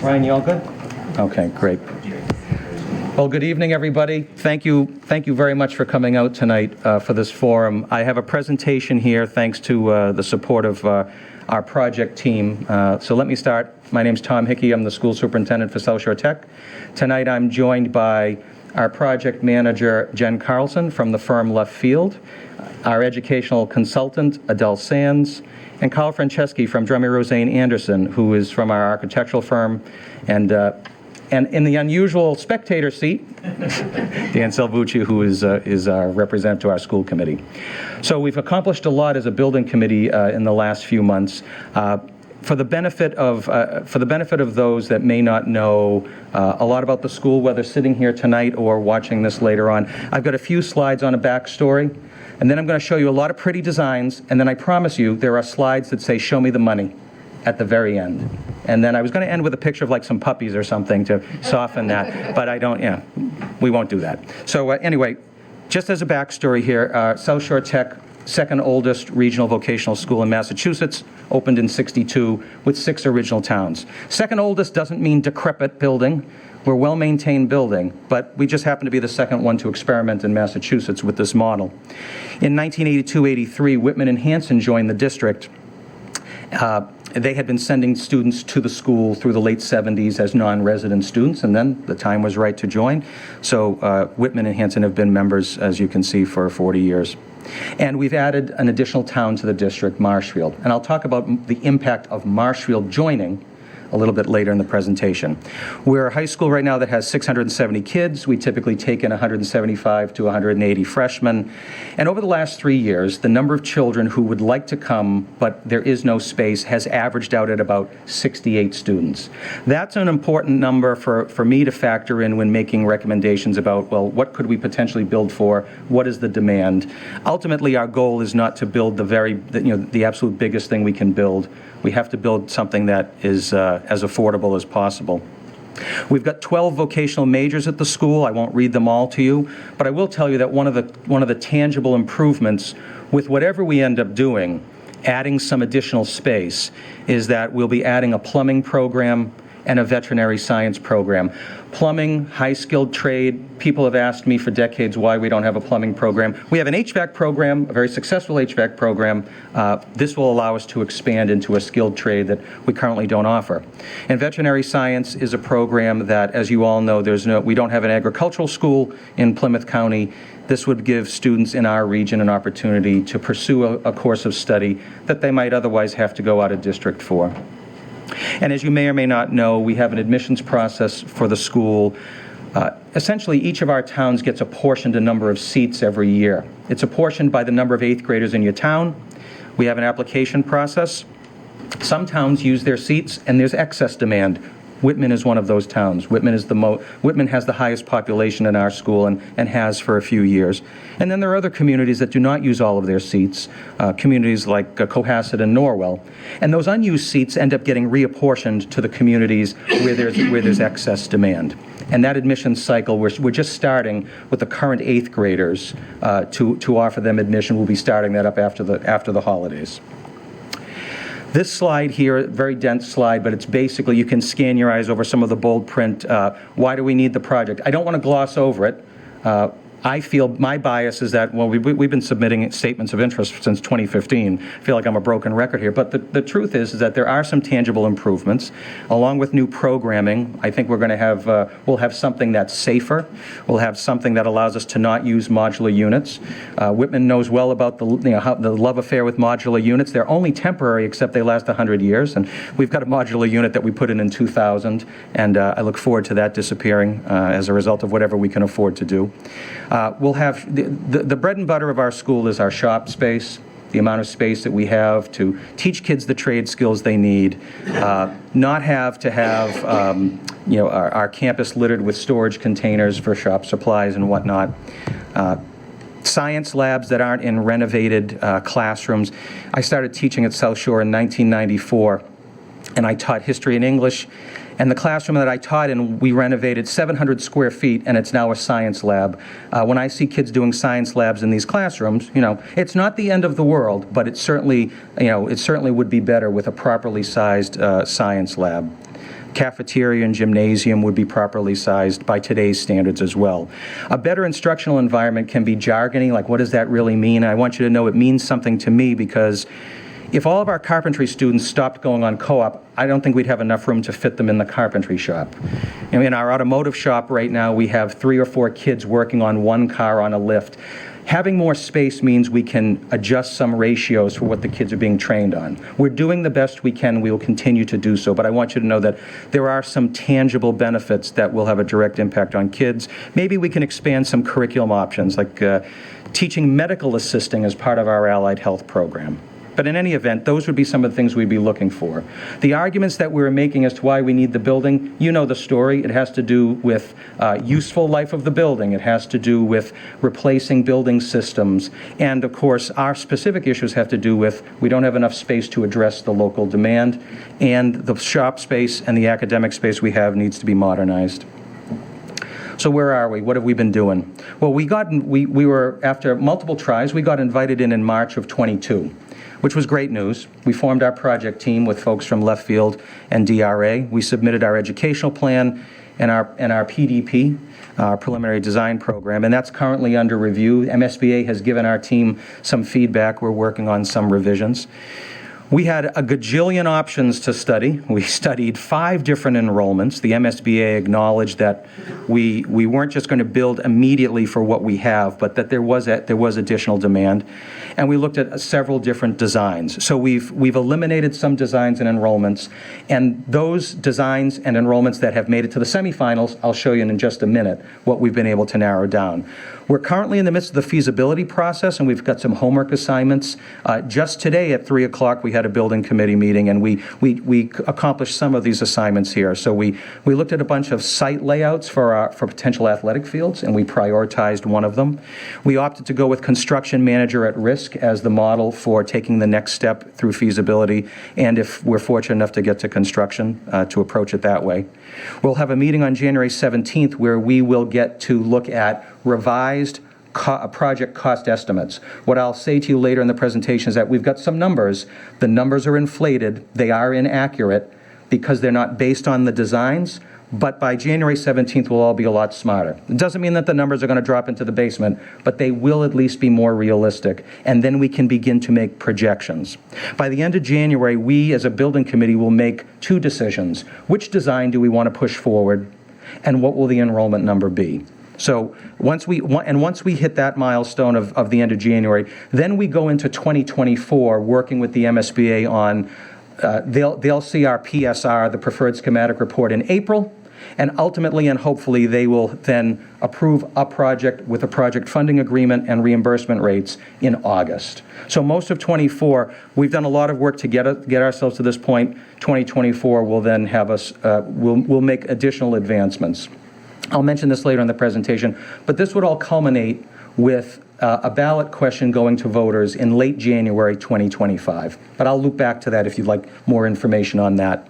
Ryan, you all good? Okay, great. Well, good evening, everybody. Thank you very much for coming out tonight for this forum. I have a presentation here thanks to the support of our project team. So let me start. My name's Tom Hickey. I'm the school superintendent for South Shore Tech. Tonight I'm joined by our project manager, Jen Carlson, from the firm Left Field, our educational consultant, Adele Sands, and Carl Franceschi from Drummy Rosane Anderson, who is from our architectural firm, and in the unusual spectator seat, Dan Salvucci, who is our representative to our school committee. So we've accomplished a lot as a building committee in the last few months. For the benefit of those that may not know a lot about the school, whether sitting here tonight or watching this later on, I've got a few slides on a backstory, and then I'm going to show you a lot of pretty designs, and then I promise you there are slides that say "Show me the money" at the very end. And then I was going to end with a picture of like some puppies or something to soften that, but I don't, we won't do that. So anyway, just as a backstory here, South Shore Tech, second oldest regional vocational school in Massachusetts, opened in '62 with 6 original towns. Second oldest doesn't mean decrepit building. We're a well-maintained building, but we just happen to be the second one to experiment in Massachusetts with this model. In 1982-83, Whitman and Hanson joined the district. They had been sending students to the school through the late 70s as non-resident students, and then the time was right to join. So Whitman and Hanson have been members, as you can see, for 40 years. And we've added an additional town to the district, Marshfield. And I'll talk about the impact of Marshfield joining a little bit later in the presentation. We're a high school right now that has 670 kids. We typically take in 175 to 180 freshmen. And over the last 3 years, the number of children who would like to come, but there is no space, has averaged out at about 68 students. That's an important number for me to factor in when making recommendations about, well, what could we potentially build for? What is the demand? Ultimately, our goal is not to build the absolute biggest thing we can build. We have to build something that is as affordable as possible. We've got 12 vocational majors at the school. I won't read them all to you, but I will tell you that one of the tangible improvements with whatever we end up doing, adding some additional space, is that we'll be adding a plumbing program and a veterinary science program. Plumbing, high-skilled trade. People have asked me for decades why we don't have a plumbing program. We have an HVAC program, a very successful HVAC program. This will allow us to expand into a skilled trade that we currently don't offer. And veterinary science is a program that, as you all know, we don't have an agricultural school in Plymouth County. This would give students in our region an opportunity to pursue a course of study that they might otherwise have to go out of district for. And as you may or may not know, we have an admissions process for the school. Essentially, each of our towns gets apportioned a number of seats every year. It's apportioned by the number of 8th graders in your town. We have an application process. Some towns use their seats, and there's excess demand. Whitman is one of those towns. Whitman has the highest population in our school and has for a few years. And then there are other communities that do not use all of their seats, communities like Cohasset and Norwell. And those unused seats end up getting reapportioned to the communities where there's excess demand. And that admissions cycle, we're just starting with the current 8th graders to offer them admission. We'll be starting that up after the holidays. This slide here, very dense slide, but it's basically, you can scan your eyes over some of the bold print. Why do we need the project? I don't want to gloss over it. I feel my bias is that, well, we've been submitting statements of interest since 2015. I feel like I'm a broken record here, but the truth is that there are some tangible improvements. Along with new programming, I think we're going to have, we'll have something that's safer. We'll have something that allows us to not use modular units. Whitman knows well about the love affair with modular units. They're only temporary, except they last 100 years, and we've got a modular unit that we put in 2000, and I look forward to that disappearing as a result of whatever we can afford to do. We'll have the bread and butter of our school is our shop space, the amount of space that we have to teach kids the trade skills they need, not have to have our campus littered with storage containers for shop supplies and whatnot. Science labs that aren't in renovated classrooms. I started teaching at South Shore in 1994, and I taught history and English. And the classroom that I taught in, we renovated 700 square feet, and it's now a science lab. When I see kids doing science labs in these classrooms, it's not the end of the world, but it certainly would be better with a properly sized science lab. Cafeteria and gymnasium would be properly sized by today's standards as well. A better instructional environment can be jargony, like what does that really mean? I want you to know it means something to me, because if all of our carpentry students stopped going on co-op, I don't think we'd have enough room to fit them in the carpentry shop. In our automotive shop right now, we have 3 or 4 kids working on one car on a lift. Having more space means we can adjust some ratios for what the kids are being trained on. We're doing the best we can. We will continue to do so, but I want you to know that there are some tangible benefits that will have a direct impact on kids. Maybe we can expand some curriculum options, like teaching medical assisting as part of our allied health program. But in any event, those would be some of the things we'd be looking for. The arguments that we're making as to why we need the building, you know the story. It has to do with useful life of the building. It has to do with replacing building systems. And of course, our specific issues have to do with we don't have enough space to address the local demand, and the shop space and the academic space we have needs to be modernized. So where are we? What have we been doing? Well, we were, after multiple tries, we got invited in March of 22. Which was great news. We formed our project team with folks from Left Field and DRA. We submitted our educational plan and our PDP, our preliminary design program, and that's currently under review. MSBA has given our team some feedback. We're working on some revisions. We had a gajillion options to study. We studied 5 different enrollments. The MSBA acknowledged that we weren't just going to build immediately for what we have, but that there was additional demand. And we looked at several different designs. So we've eliminated some designs and enrollments, and those designs and enrollments that have made it to the semifinals, I'll show you in just a minute what we've been able to narrow down. We're currently in the midst of the feasibility process, and we've got some homework assignments. Just today at 3 o'clock, we had a building committee meeting, and we accomplished some of these assignments here. So we looked at a bunch of site layouts for potential athletic fields, and we prioritized one of them. We opted to go with construction manager at risk as the model for taking the next step through feasibility, and if we're fortunate enough to get to construction, to approach it that way. We'll have a meeting on January 17th where we will get to look at revised project cost estimates. What I'll say to you later in the presentation is that we've got some numbers. The numbers are inflated. They are inaccurate because they're not based on the designs, but by January 17th, we'll all be a lot smarter. It doesn't mean that the numbers are going to drop into the basement, but they will at least be more realistic, and then we can begin to make projections. By the end of January, we as a building committee will make 2 decisions. Which design do we want to push forward, and what will the enrollment number be? So once we hit that milestone of the end of January, then we go into 2024 working with the MSBA on, they'll see our PSR, the Preferred Schematic Report, in April, and ultimately and hopefully they will then approve a project with a project funding agreement and reimbursement rates in August. So most of 24, we've done a lot of work to get ourselves to this point. 2024 will then have us, we'll make additional advancements. I'll mention this later in the presentation, but this would all culminate with a ballot question going to voters in late January 2025. But I'll loop back to that if you'd like more information on that.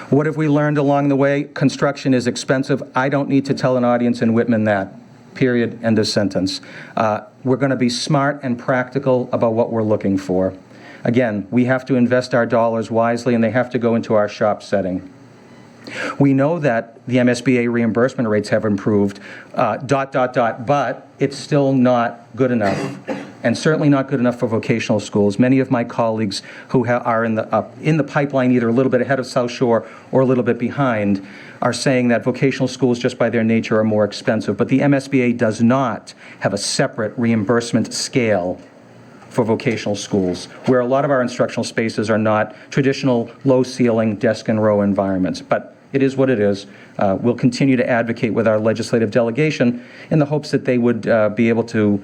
What have we learned along the way? Construction is expensive. I don't need to tell an audience in Whitman that. Period. End of sentence. We're going to be smart and practical about what we're looking for. Again, we have to invest our dollars wisely, and they have to go into our shop setting. We know that the MSBA reimbursement rates have improved, but it's still not good enough, and certainly not good enough for vocational schools. Many of my colleagues who are in the pipeline, either a little bit ahead of South Shore or a little bit behind, are saying that vocational schools, just by their nature, are more expensive. But the MSBA does not have a separate reimbursement scale for vocational schools, where a lot of our instructional spaces are not traditional low-ceiling desk and row environments. But it is what it is. We'll continue to advocate with our legislative delegation in the hopes that they would be able to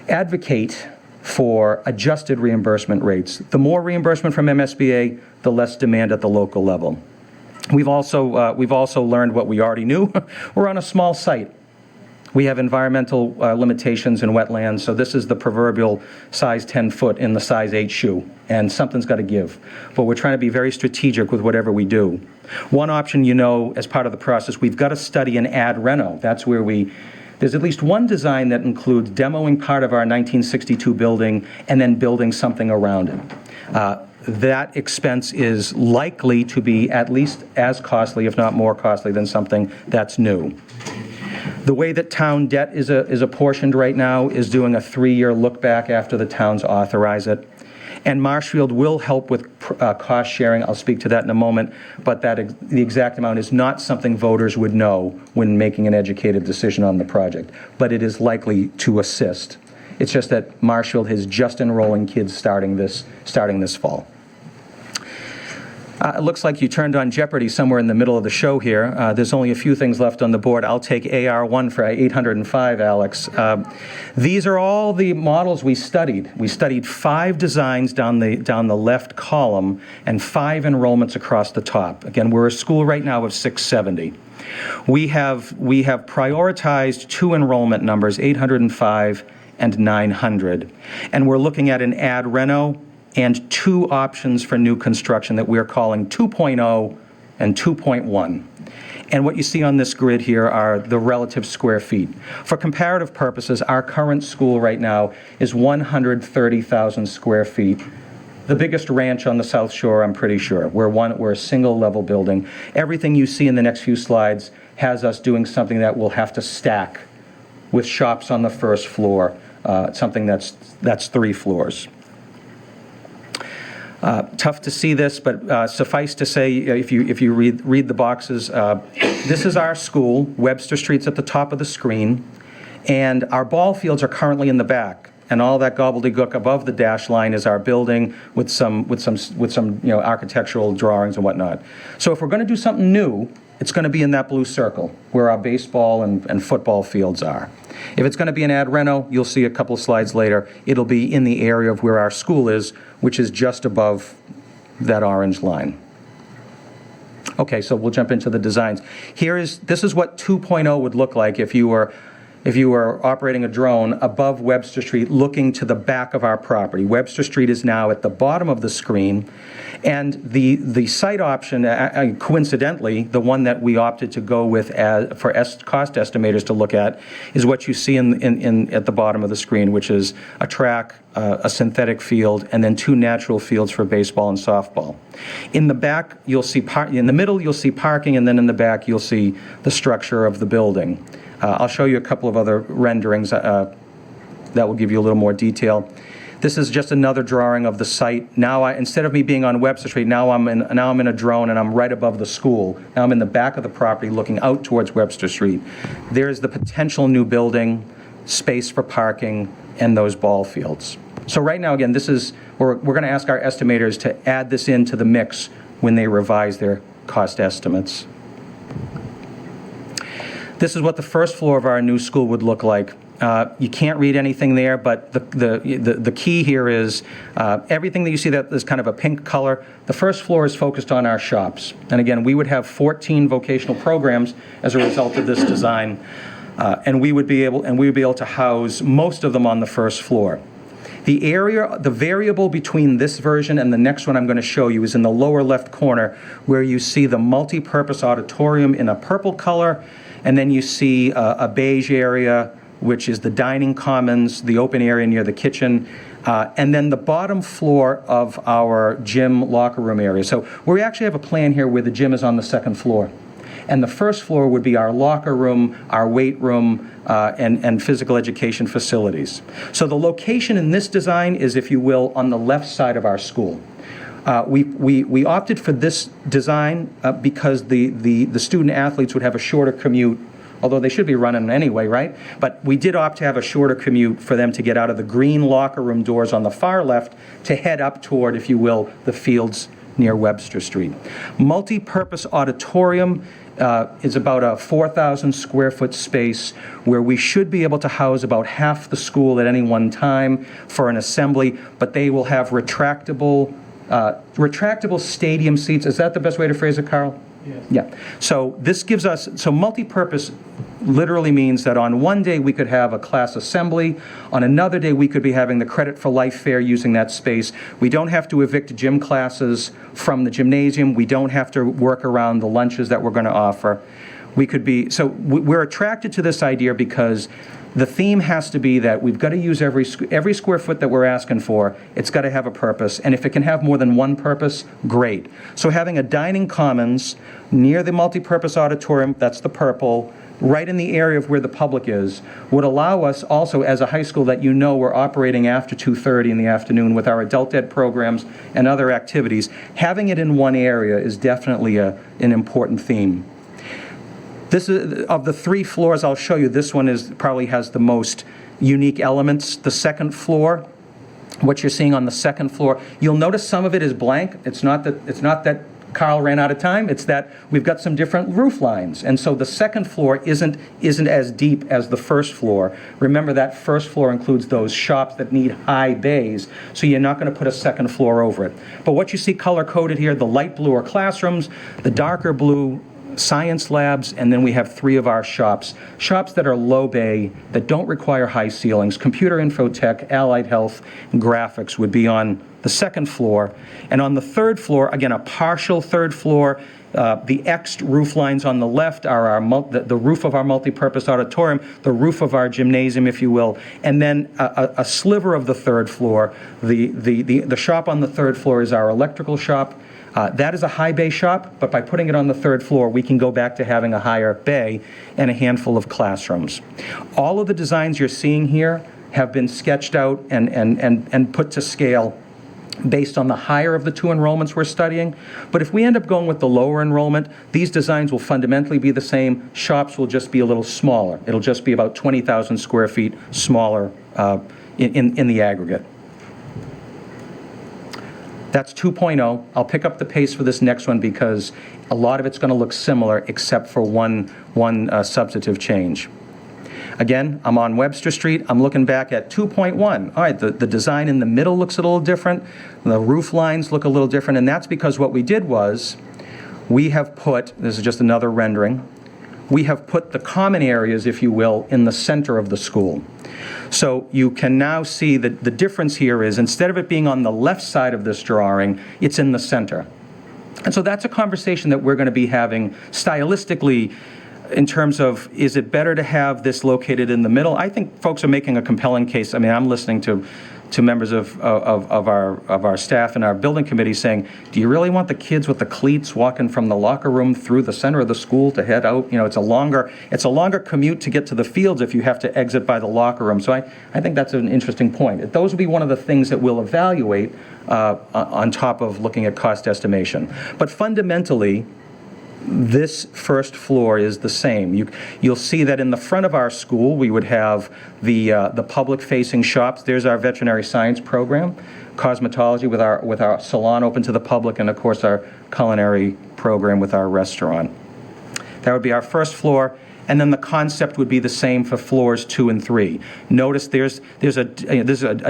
advocate for adjusted reimbursement rates. The more reimbursement from MSBA, the less demand at the local level. We've also learned what we already knew. We're on a small site. We have environmental limitations in wetlands, so this is the proverbial size 10 foot in the size 8 shoe, and something's got to give. But we're trying to be very strategic with whatever we do. One option, as part of the process, we've got to study an ad reno. That's where there's at least one design that includes demoing part of our 1962 building and then building something around it. That expense is likely to be at least as costly, if not more costly, than something that's new. The way that town debt is apportioned right now is doing a 3-year look back after the towns authorize it. And Marshfield will help with cost sharing. I'll speak to that in a moment, but the exact amount is not something voters would know when making an educated decision on the project, but it is likely to assist. It's just that Marshfield is just enrolling kids starting this fall. It looks like you turned on Jeopardy somewhere in the middle of the show here. There's only a few things left on the board. I'll take AR1 for 805, Alex. These are all the models we studied. We studied 5 designs down the left column and 5 enrollments across the top. Again, we're a school right now of 670. We have prioritized 2 enrollment numbers, 805 and 900. And we're looking at an ad reno and 2 options for new construction that we're calling 2.0 and 2.1. And what you see on this grid here are the relative square feet. For comparative purposes, our current school right now is 130,000 square feet. The biggest ranch on the South Shore, I'm pretty sure. We're a single-level building. Everything you see in the next few slides has us doing something that we'll have to stack with shops on the first floor, something that's 3 floors. Tough to see this, but suffice to say, if you read the boxes, this is our school. Webster Street's at the top of the screen, and our ball fields are currently in the back. And all that gobbledygook above the dash line is our building with some architectural drawings and whatnot. So if we're going to do something new, it's going to be in that blue circle where our baseball and football fields are. If it's going to be an ad reno, you'll see a couple of slides later, it'll be in the area of where our school is, which is just above that orange line. Okay, so we'll jump into the designs. This is what 2.0 would look like if you were operating a drone above Webster Street looking to the back of our property. Webster Street is now at the bottom of the screen, and the site option, coincidentally, the one that we opted to go with for cost estimators to look at, is what you see at the bottom of the screen, which is a track, a synthetic field, and then 2 natural fields for baseball and softball. In the back, you'll see in the middle, you'll see parking, and then in the back, you'll see the structure of the building. I'll show you a couple of other renderings that will give you a little more detail. This is just another drawing of the site. Now, instead of me being on Webster Street, now I'm in a drone and I'm right above the school. Now I'm in the back of the property looking out towards Webster Street. There's the potential new building, space for parking, and those ball fields. So right now, again, we're going to ask our estimators to add this into the mix when they revise their cost estimates. This is what the first floor of our new school would look like. You can't read anything there, but the key here is everything that you see that is kind of a pink color. The first floor is focused on our shops. And again, we would have 14 vocational programs as a result of this design, and we would be able to house most of them on the first floor. The variable between this version and the next one I'm going to show you is in the lower left corner, where you see the multi-purpose auditorium in a purple color, and then you see a beige area, which is the dining commons, the open area near the kitchen, and then the bottom floor of our gym locker room area. So we actually have a plan here where the gym is on the second floor. And the first floor would be our locker room, our weight room, and physical education facilities. So the location in this design is, if you will, on the left side of our school. We opted for this design because the student athletes would have a shorter commute, although they should be running anyway, right? But we did opt to have a shorter commute for them to get out of the green locker room doors on the far left to head up toward, if you will, the fields near Webster Street. Multi-purpose auditorium is about a 4,000 square foot space where we should be able to house about half the school at any one time for an assembly, but they will have retractable stadium seats. Is that the best way to phrase it, Carl? Yes. Yeah. So this gives us, so multi-purpose literally means that on one day we could have a class assembly, on another day we could be having the Credit for Life fair using that space. We don't have to evict gym classes from the gymnasium. We don't have to work around the lunches that we're going to offer. We could be, so we're attracted to this idea because the theme has to be that we've got to use every square foot that we're asking for. It's got to have a purpose, and if it can have more than one purpose, great. So having a dining commons near the multipurpose auditorium, that's the purple, right in the area of where the public is, would allow us also, as a high school that you know we're operating after 2:30 in the afternoon with our adult ed programs and other activities, having it in one area is definitely an important theme. This is, of the 3 floors I'll show you, this one probably has the most unique elements. The second floor, what you're seeing on the second floor, you'll notice some of it is blank. It's not that Carl ran out of time. It's that we've got some different roof lines, and so the second floor isn't as deep as the first floor. Remember, that first floor includes those shops that need high bays, so you're not going to put a second floor over it. But what you see color-coded here, the light blue are classrooms, the darker blue science labs, and then we have 3 of our shops that are low bay, that don't require high ceilings. Computer infotech, allied health, and graphics would be on the second floor. And on the third floor, again, a partial third floor, the Xed roof lines on the left are the roof of our multipurpose auditorium, the roof of our gymnasium, if you will, and then a sliver of the third floor. The shop on the third floor is our electrical shop. That is a high bay shop, but by putting it on the third floor, we can go back to having a higher bay and a handful of classrooms. All of the designs you're seeing here have been sketched out and put to scale based on the higher of the 2 enrollments we're studying. But if we end up going with the lower enrollment, these designs will fundamentally be the same. Shops will just be a little smaller. It'll just be about 20,000 square feet smaller in the aggregate. That's 2.0. I'll pick up the pace for this next one because a lot of it's going to look similar except for one substantive change. Again, I'm on Webster Street. I'm looking back at 2.1. All right, the design in the middle looks a little different. The roof lines look a little different, and that's because what we did was we have put, this is just another rendering, we have put the common areas, if you will, in the center of the school. So you can now see that the difference here is instead of it being on the left side of this drawing, it's in the center. And so that's a conversation that we're going to be having stylistically in terms of, is it better to have this located in the middle? I think folks are making a compelling case. I mean, I'm listening to members of our staff and our building committee saying, do you really want the kids with the cleats walking from the locker room through the center of the school to head out? You know, it's a longer commute to get to the fields if you have to exit by the locker room. So I think that's an interesting point. Those will be one of the things that we'll evaluate on top of looking at cost estimation. But fundamentally, this first floor is the same. You'll see that in the front of our school, we would have the public-facing shops. There's our veterinary science program, cosmetology with our salon open to the public, and of course our culinary program with our restaurant. That would be our first floor, and then the concept would be the same for floors 2 and 3. Notice there's a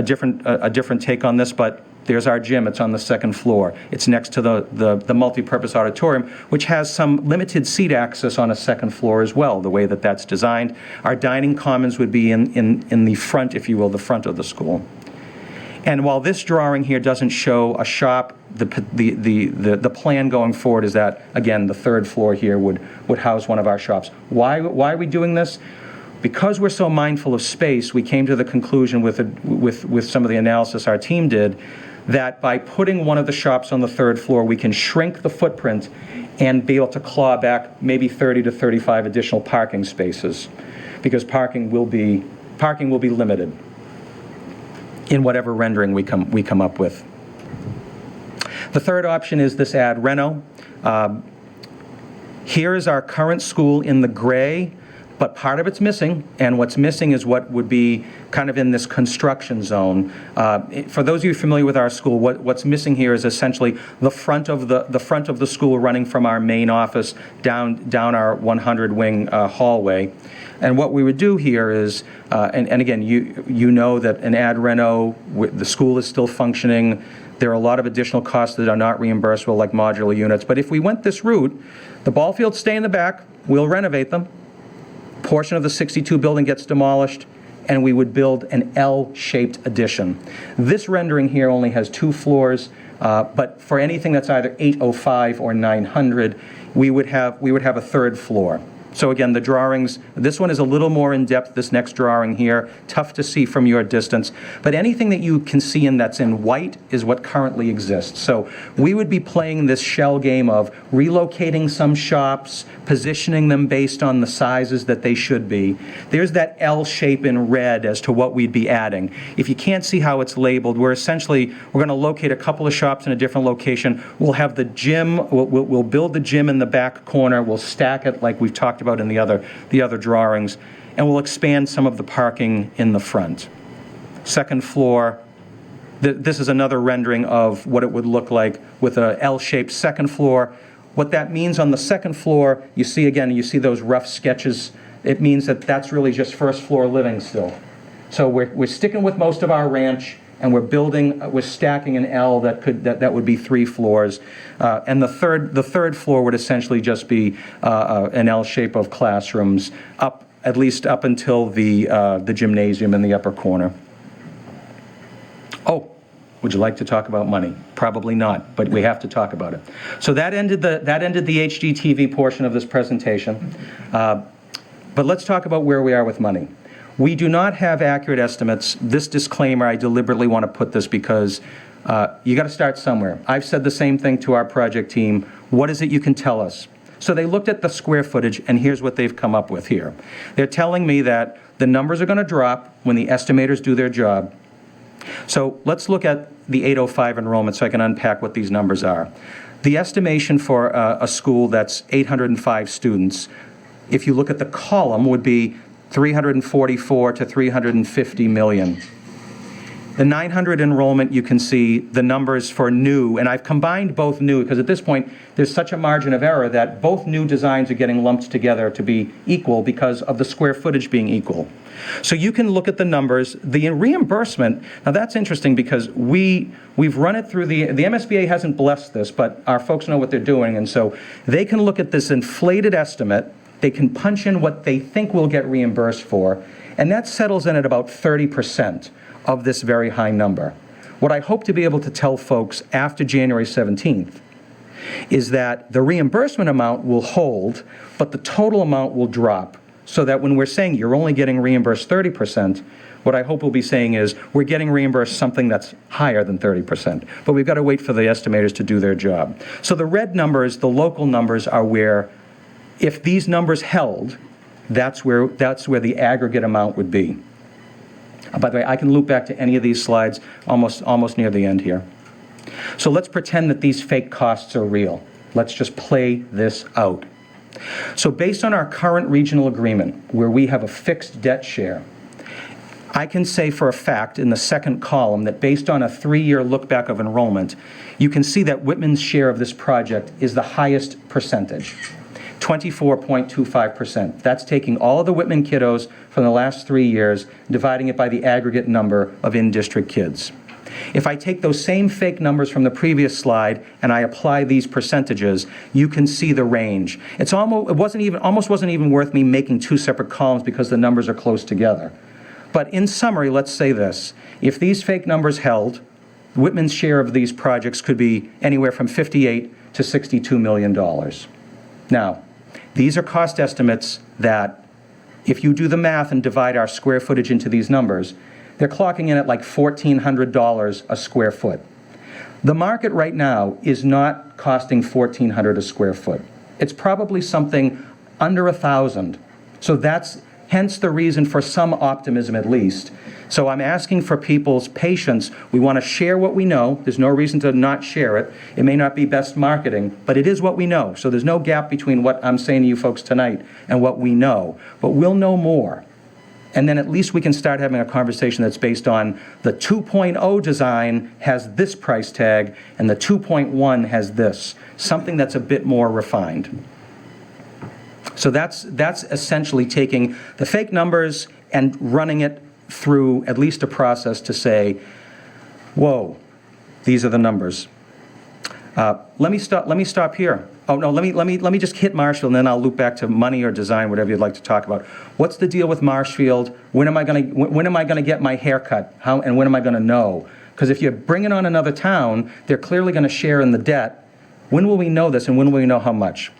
different take on this, but there's our gym. It's on the second floor. It's next to the multipurpose auditorium, which has some limited seat access on a second floor as well, the way that that's designed. Our dining commons would be in the front, if you will, the front of the school. And while this drawing here doesn't show a shop, the plan going forward is that, again, the third floor here would house one of our shops. Why are we doing this? Because we're so mindful of space, we came to the conclusion with some of the analysis our team did that by putting one of the shops on the third floor, we can shrink the footprint and be able to claw back maybe 30 to 35 additional parking spaces, because parking will be limited in whatever rendering we come up with. The third option is this ad reno. Here is our current school in the gray, but part of it's missing, and what's missing is what would be kind of in this construction zone. For those of you familiar with our school, what's missing here is essentially the front of the school running from our main office down our 100 wing hallway. And what we would do here is, and again, you know that an ad reno, the school is still functioning. There are a lot of additional costs that are not reimbursable, like modular units. But if we went this route, the ball fields stay in the back, we'll renovate them, portion of the 62 building gets demolished, and we would build an L-shaped addition. This rendering here only has 2 floors, but for anything that's either 805 or 900, we would have a 3rd floor. So again, the drawings, this one is a little more in-depth, this next drawing here, tough to see from your distance, but anything that you can see that's in white is what currently exists. So we would be playing this shell game of relocating some shops, positioning them based on the sizes that they should be. There's that L shape in red as to what we'd be adding. If you can't see how it's labeled, we're going to locate a couple of shops in a different location. We'll have the gym, we'll build the gym in the back corner, we'll stack it like we've talked about in the other drawings, and we'll expand some of the parking in the front. 2nd floor, this is another rendering of what it would look like with a L-shaped 2nd floor. What that means on the 2nd floor, you see those rough sketches, it means that that's really just 1st floor living still. So we're sticking with most of our ranch, and we're stacking an L that would be 3 floors, and the third floor would essentially just be an L shape of classrooms at least up until the gymnasium in the upper corner. Oh, would you like to talk about money? Probably not, but we have to talk about it. So that ended the HGTV portion of this presentation, but let's talk about where we are with money. We do not have accurate estimates. This disclaimer, I deliberately want to put this because you got to start somewhere. I've said the same thing to our project team. What is it you can tell us? So they looked at the square footage, and here's what they've come up with here. They're telling me that the numbers are going to drop when the estimators do their job. So let's look at the 805 enrollment so I can unpack what these numbers are. The estimation for a school that's 805 students, if you look at the column, would be 344 to 350 million. The 900 enrollment, you can see the numbers for new, and I've combined both new because at this point there's such a margin of error that both new designs are getting lumped together to be equal because of the square footage being equal. So you can look at the numbers. The reimbursement, now that's interesting because we've run it through the MSBA hasn't blessed this, but our folks know what they're doing, and so they can look at this inflated estimate. They can punch in what they think we'll get reimbursed for, and that settles in at about 30% of this very high number. What I hope to be able to tell folks after January 17th is that the reimbursement amount will hold, but the total amount will drop, so that when we're saying you're only getting reimbursed 30%, what I hope we'll be saying is we're getting reimbursed something that's higher than 30%. But we've got to wait for the estimators to do their job. So the red numbers, the local numbers, are where, if these numbers held, that's where the aggregate amount would be. By the way, I can loop back to any of these slides almost near the end here. So let's pretend that these fake costs are real. Let's just play this out. So based on our current regional agreement, where we have a fixed debt share, I can say for a fact in the 2nd column that based on a 3-year look back of enrollment, you can see that Whitman's share of this project is the highest percentage. 24.25%. That's taking all of the Whitman kiddos from the last 3 years, dividing it by the aggregate number of in-district kids. If I take those same fake numbers from the previous slide and I apply these percentages, you can see the range. It almost wasn't even worth me making 2 separate columns because the numbers are close together. But in summary, let's say this. If these fake numbers held, Whitman's share of these projects could be anywhere from $58 to $62 million. Now, these are cost estimates that, if you do the math and divide our square footage into these numbers, they're clocking in at like $1,400 a square foot. The market right now is not costing $1,400 a square foot. It's probably something under $1,000. So that's hence the reason for some optimism at least. So I'm asking for people's patience. We want to share what we know. There's no reason to not share it. It may not be best marketing, but it is what we know. So there's no gap between what I'm saying to you folks tonight and what we know. But we'll know more. And then at least we can start having a conversation that's based on the 2.0 design has this price tag and the 2.1 has this, something that's a bit more refined. So that's essentially taking the fake numbers and running it through at least a process to say, whoa, These are the numbers. Let me stop here. Oh, no, let me just hit Marshfield, and then I'll loop back to money or design, whatever you'd like to talk about. What's the deal with Marshfield? When am I gonna get my haircut? How, and when am I gonna know? Because if you're bringing on another town, they're clearly gonna share in the debt. When will we know this, and when will we know how much?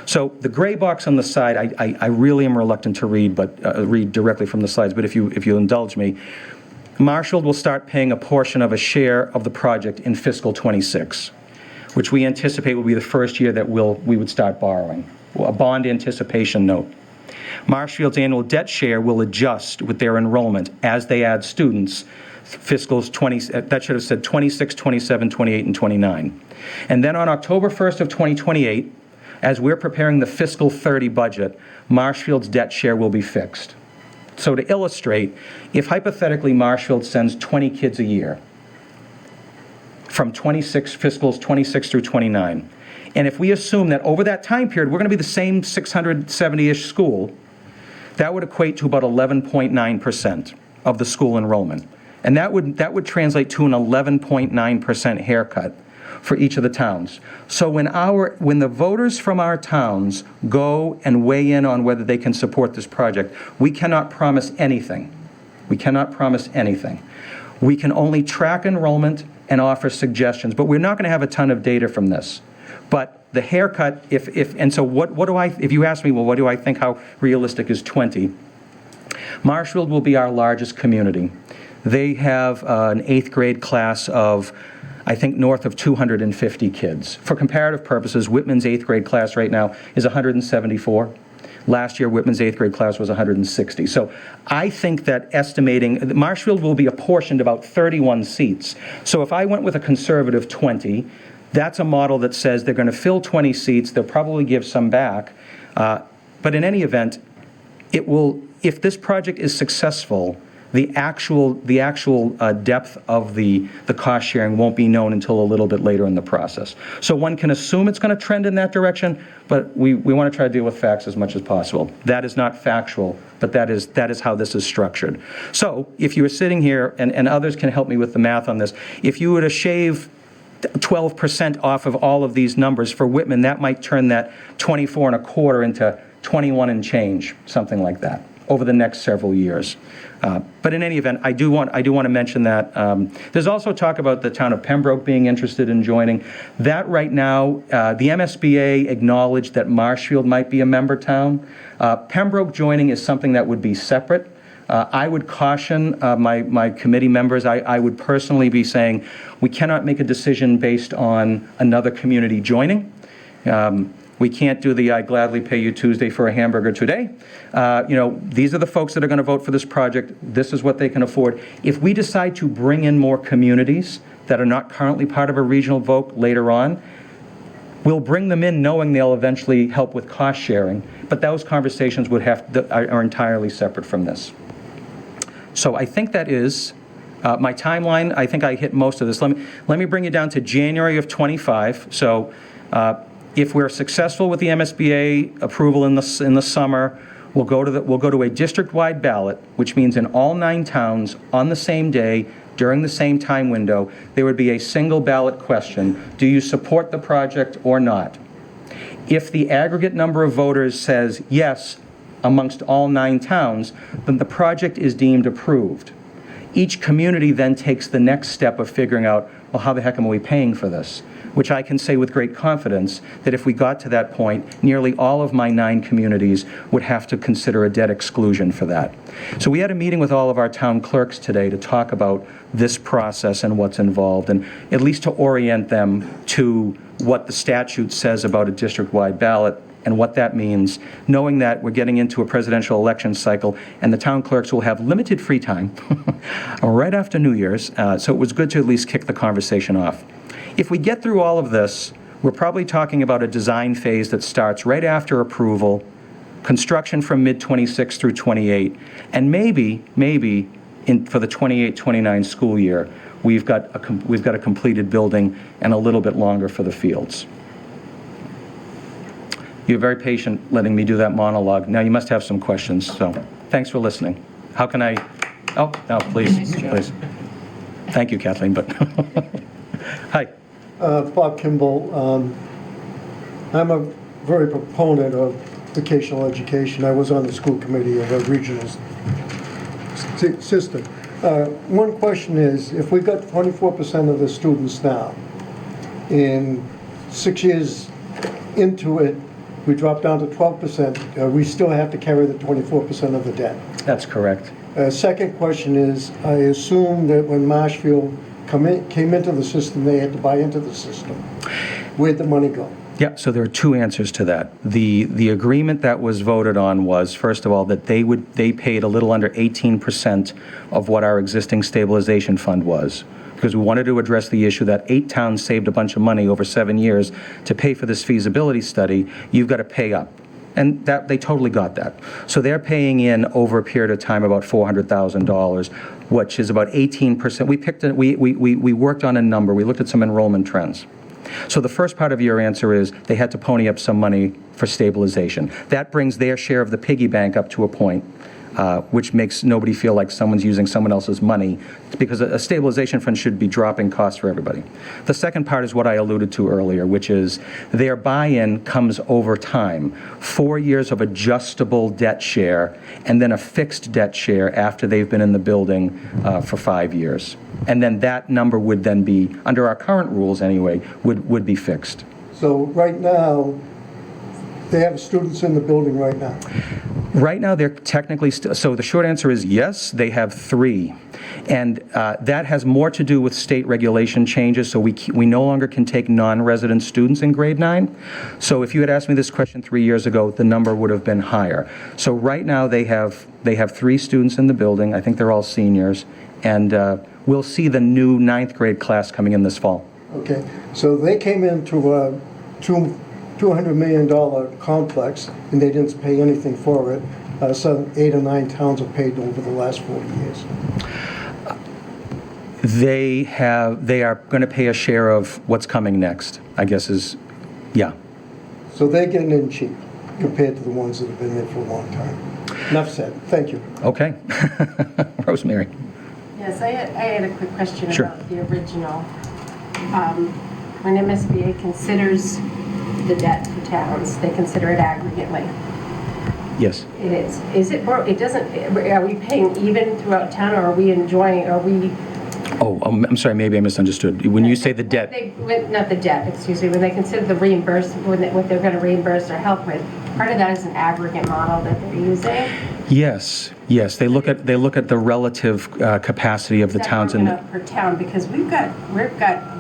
So the gray box on the side, I really am reluctant to read, but read directly from the slides, but if you indulge me, Marshfield will start paying a portion of a share of the project in fiscal '26. Which we anticipate will be the first year that we would start borrowing, a bond anticipation note. Marshfield's annual debt share will adjust with their enrollment as they add students, fiscals 20, that should have said 26, 27, 28, and 29. And then on October 1st of 2028, as we're preparing the fiscal 30 budget, Marshfield's debt share will be fixed. So to illustrate, if hypothetically Marshfield sends 20 kids a year, from fiscals 26 through 29. And if we assume that over that time period, we're going to be the same 670-ish school, that would equate to about 11.9% of the school enrollment. And that would translate to an 11.9% haircut for each of the towns. So when the voters from our towns go and weigh in on whether they can support this project, we cannot promise anything. We cannot promise anything. We can only track enrollment and offer suggestions, but we're not going to have a ton of data from this. But the haircut, if you ask me, well, what do I think, how realistic is 20? Marshfield will be our largest community. They have an 8th grade class of, I think, north of 250 kids. For comparative purposes, Whitman's 8th grade class right now is 174. Last year, Whitman's 8th grade class was 160. So I think that estimating, Marshfield will be apportioned about 31 seats. So if I went with a conservative 20, that's a model that says they're going to fill 20 seats, they'll probably give some back. But in any event, it will, if this project is successful, the actual depth of the cost sharing won't be known until a little bit later in the process. So one can assume it's going to trend in that direction, but we want to try to deal with facts as much as possible. That is not factual, but that is how this is structured. So if you were sitting here, and others can help me with the math on this, if you were to shave 12% off of all of these numbers for Whitman, that might turn that 24 and a quarter into 21 and change, something like that, over the next several years. But in any event, I do want to mention that there's also talk about the town of Pembroke being interested in joining. That right now, the MSBA acknowledged that Marshfield might be a member town. Pembroke joining is something that would be separate. I would caution my committee members, I would personally be saying we cannot make a decision based on another community joining. We can't do the I gladly pay you Tuesday for a hamburger today. These are the folks that are going to vote for this project. This is what they can afford. If we decide to bring in more communities that are not currently part of a regional vote later on, we'll bring them in knowing they'll eventually help with cost sharing. But those conversations are entirely separate from this. So I think that is my timeline. I think I hit most of this. Let me bring you down to January of 25. So. If we're successful with the MSBA approval in the summer, we'll go to a district-wide ballot, which means in all 9 towns on the same day during the same time window, there would be a single ballot question: do you support the project or not? If the aggregate number of voters says yes amongst all 9 towns, then the project is deemed approved. Each community then takes the next step of figuring out, well, how the heck am we paying for this? Which I can say with great confidence that if we got to that point, nearly all of my 9 communities would have to consider a debt exclusion for that. So we had a meeting with all of our town clerks today to talk about this process and what's involved, and at least to orient them to what the statute says about a district-wide ballot and what that means, knowing that we're getting into a presidential election cycle and the town clerks will have limited free time right after New Year's, so it was good to at least kick the conversation off. If we get through all of this, we're probably talking about a design phase that starts right after approval, construction from mid-26 through 28, and maybe for the 28-29 school year, we've got a completed building and a little bit longer for the fields. You're very patient letting me do that monologue. Now you must have some questions, so thanks for listening. How can I, oh, no, please. Thank you, Kathleen, but. Hi. Bob Kimball. I'm a very proponent of vocational education. I was on the school committee of a regional system. One question is, if we've got 24% of the students now, in 6 years into it, we drop down to 12%, we still have to carry the 24% of the debt. That's correct. Second question is, I assume that when Marshfield came into the system, they had to buy into the system. Where'd the money go? Yeah, so there are two answers to that. The agreement that was voted on was, first of all, that they paid a little under 18% of what our existing stabilization fund was, because we wanted to address the issue that 8 towns saved a bunch of money over 7 years to pay for this feasibility study. You've got to pay up. And that they totally got that. So they're paying in over a period of time about $400,000, which is about 18%. We worked on a number. We looked at some enrollment trends. So the first part of your answer is they had to pony up some money for stabilization. That brings their share of the piggy bank up to a point, which makes nobody feel like someone's using someone else's money, because a stabilization fund should be dropping costs for everybody. The second part is what I alluded to earlier, which is their buy-in comes over time. 4 years of adjustable debt share, and then a fixed debt share after they've been in the building for 5 years. And then that number would then be, under our current rules anyway, would be fixed. So right now, they have students in the building right now? Right now, they're technically, so the short answer is yes, they have 3. And that has more to do with state regulation changes, so we no longer can take non-resident students in grade 9. So if you had asked me this question 3 years ago, the number would have been higher. So right now, they have 3 students in the building. I think they're all seniors. And we'll see the new 9th grade class coming in this fall. Okay, so they came into a $200 million complex, and they didn't pay anything for it. So 8 or 9 towns have paid over the last 40 years. They are going to pay a share of what's coming next, I guess is, yeah. So they're getting in cheap compared to the ones that have been there for a long time. Enough said. Thank you. Okay. Rosemary. Yes, I had a quick question Sure. about the original. When MSBA considers the debt for towns, they consider it aggregately. Yes. It is. Is it, or it doesn't, are we paying even throughout town, or are we enjoying, are we? Oh, I'm sorry, maybe I misunderstood. When you say the debt. Not the debt, excuse me, when they consider the reimbursement, what they're going to reimburse or help with, part of that is an aggregate model that they're using. Yes, they look at the relative capacity of the towns in per town, because we've got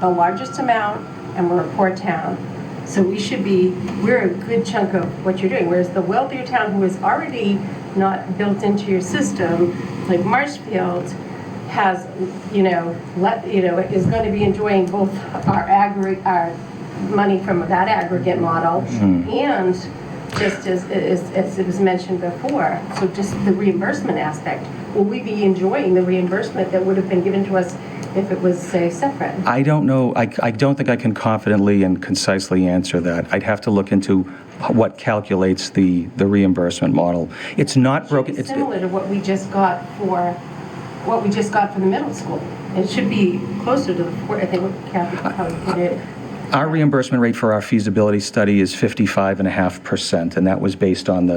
the largest amount, and we're a poor town. So we're a good chunk of what you're doing. Whereas the wealthier town, who is already not built into your system, like Marshfield, has, is going to be enjoying both our money from that aggregate model, and just as it was mentioned before, so just the reimbursement aspect. Will we be enjoying the reimbursement that would have been given to us if it was, say, separate? I don't know. I don't think I can confidently and concisely answer that. I'd have to look into what calculates the reimbursement model. It's not broken. It's similar to what we just got for the middle school. It should be closer to I think what Kathy probably put it. Our reimbursement rate for our feasibility study is 55.5%, and that was based on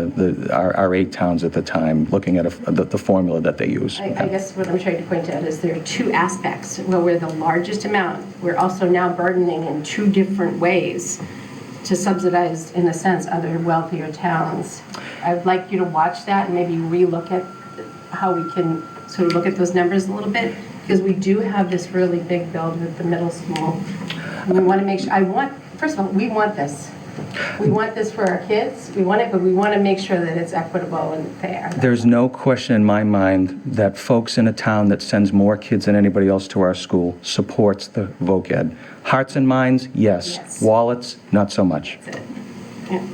our 8 towns at the time, looking at the formula that they use. I guess what I'm trying to point out is there are 2 aspects. Well, we're the largest amount. We're also now burdening in 2 different ways to subsidize, in a sense, other wealthier towns. I'd like you to watch that and maybe relook at how we can sort of look at those numbers a little bit, because we do have this really big build with the middle school. We want to make sure, first of all, we want this. We want this for our kids. We want it, but we want to make sure that it's equitable and fair. There's no question in my mind that folks in a town that sends more kids than anybody else to our school supports the voc ed. Hearts and minds, yes. Wallets, not so much. That's it. Yeah.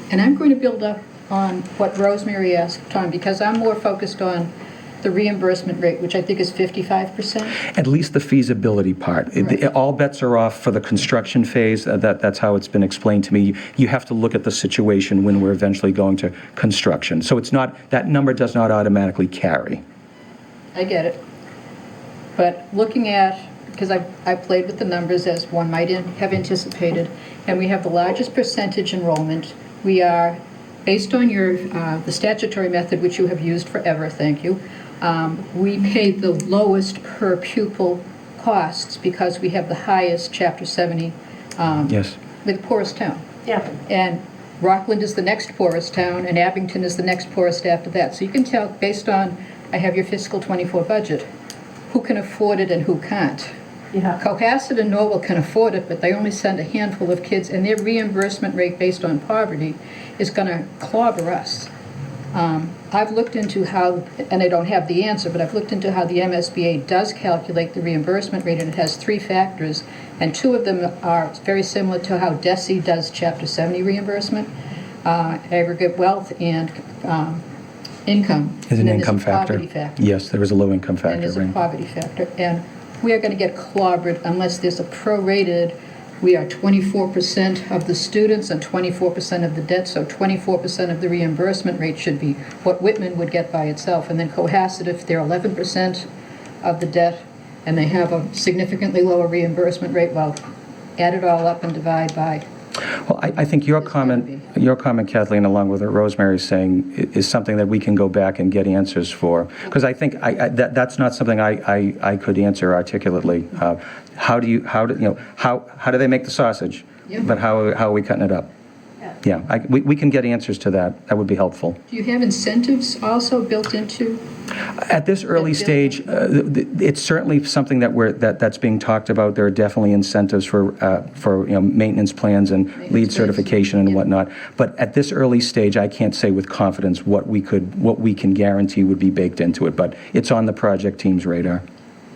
And I'm going to build up on what Rosemary asked, Tom, because I'm more focused on the reimbursement rate, which I think is 55%? At least the feasibility part. Right. All bets are off for the construction phase. That's how it's been explained to me. You have to look at the situation when we're eventually going to construction. So it's not, that number does not automatically carry. I get it. But looking at because I played with the numbers as one might have anticipated, and we have the largest percentage enrollment. We are, based on your, the statutory method, which you have used forever, thank you, we pay the lowest per pupil costs because we have the highest Chapter 70. Yes. We're the poorest town. Yeah. And Rockland is the next poorest town, and Abington is the next poorest after that. So you can tell, based on, I have your fiscal '24 budget, who can afford it and who can't. Yeah. Cohasset and Norwell can afford it, but they only send a handful of kids, and their reimbursement rate based on poverty is going to clobber us. I've looked into how, and I don't have the answer, but I've looked into how the MSBA does calculate the reimbursement rate, and it has 3 factors, and 2 of them are very similar to how DESE does Chapter 70 reimbursement, aggregate wealth and income. Is an And then income there's a factor. poverty factor. Yes, there is a low income factor. And there's a right. poverty factor. And we are going to get clobbered unless there's a prorated. We are 24% of the students and 24% of the debt, so 24% of the reimbursement rate should be what Whitman would get by itself. And then Cohasset, if they're 11% of the debt and they have a significantly lower reimbursement rate, well, add it all up and divide by. Well, I think your It's gotta comment, Kathleen, along with what Rosemary's saying, is something that we can go back and get answers for. Because I think that's not something I could answer articulately. How do they make the sausage? Yeah. But how are we cutting it up? Yeah, we can get answers to that. That would be helpful. Do you have incentives also built into? At this early stage, it's certainly something that's being talked about. There are definitely incentives for maintenance plans and Maintenance lead plans. certification and Yeah. whatnot. But at this early stage, I can't say with confidence what we can guarantee would be baked into it. But it's on the project team's radar.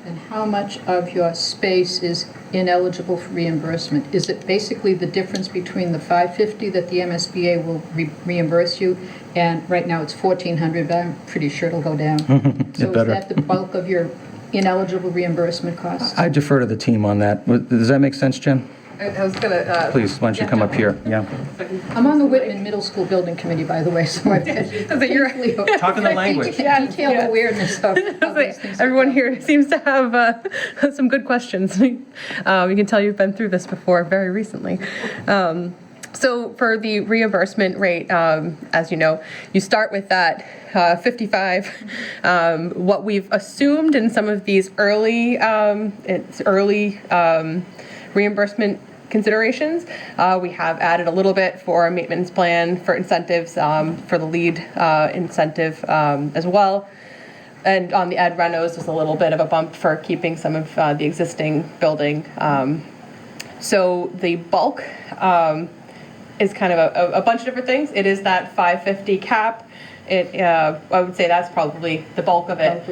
And how much of your space is ineligible for reimbursement? Is it basically the difference between the $550 that the MSBA will reimburse you, and right now it's $1,400, but I'm pretty sure it'll go down. So better. is that the bulk of your ineligible reimbursement costs? I defer to the team on that. Does that make sense, Jen? I was gonna. Please, why don't you come up here? Yeah. I'm on the Whitman Middle School Building Committee, by the way, so I've got you're Talking the language. detailed awareness of how these things are Everyone done. here seems to have some good questions. You can tell you've been through this before very recently. So for the reimbursement rate, as you know, you start with that 55. What we've assumed in some of these early reimbursement considerations, we have added a little bit for a maintenance plan, for incentives, for the lead incentive as well. And on the ad renos, there's a little bit of a bump for keeping some of the existing building. So the bulk is kind of a bunch of different things. It is that 550 cap. I would say that's probably the bulk of it.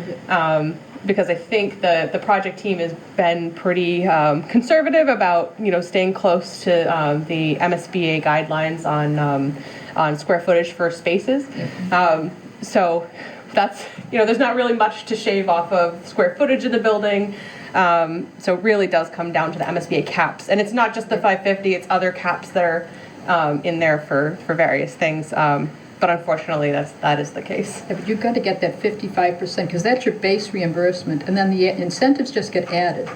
Because I think the project team has been pretty conservative about staying close to the MSBA guidelines on square footage for spaces. So that's there's not really much to shave off of square footage of the building. So it really does come down to the MSBA caps, and it's not just the 550; it's other caps that are in there for various things. But unfortunately, that is the case. Yeah, but you've got to get that 55%, because that's your base reimbursement, and then the incentives just get added.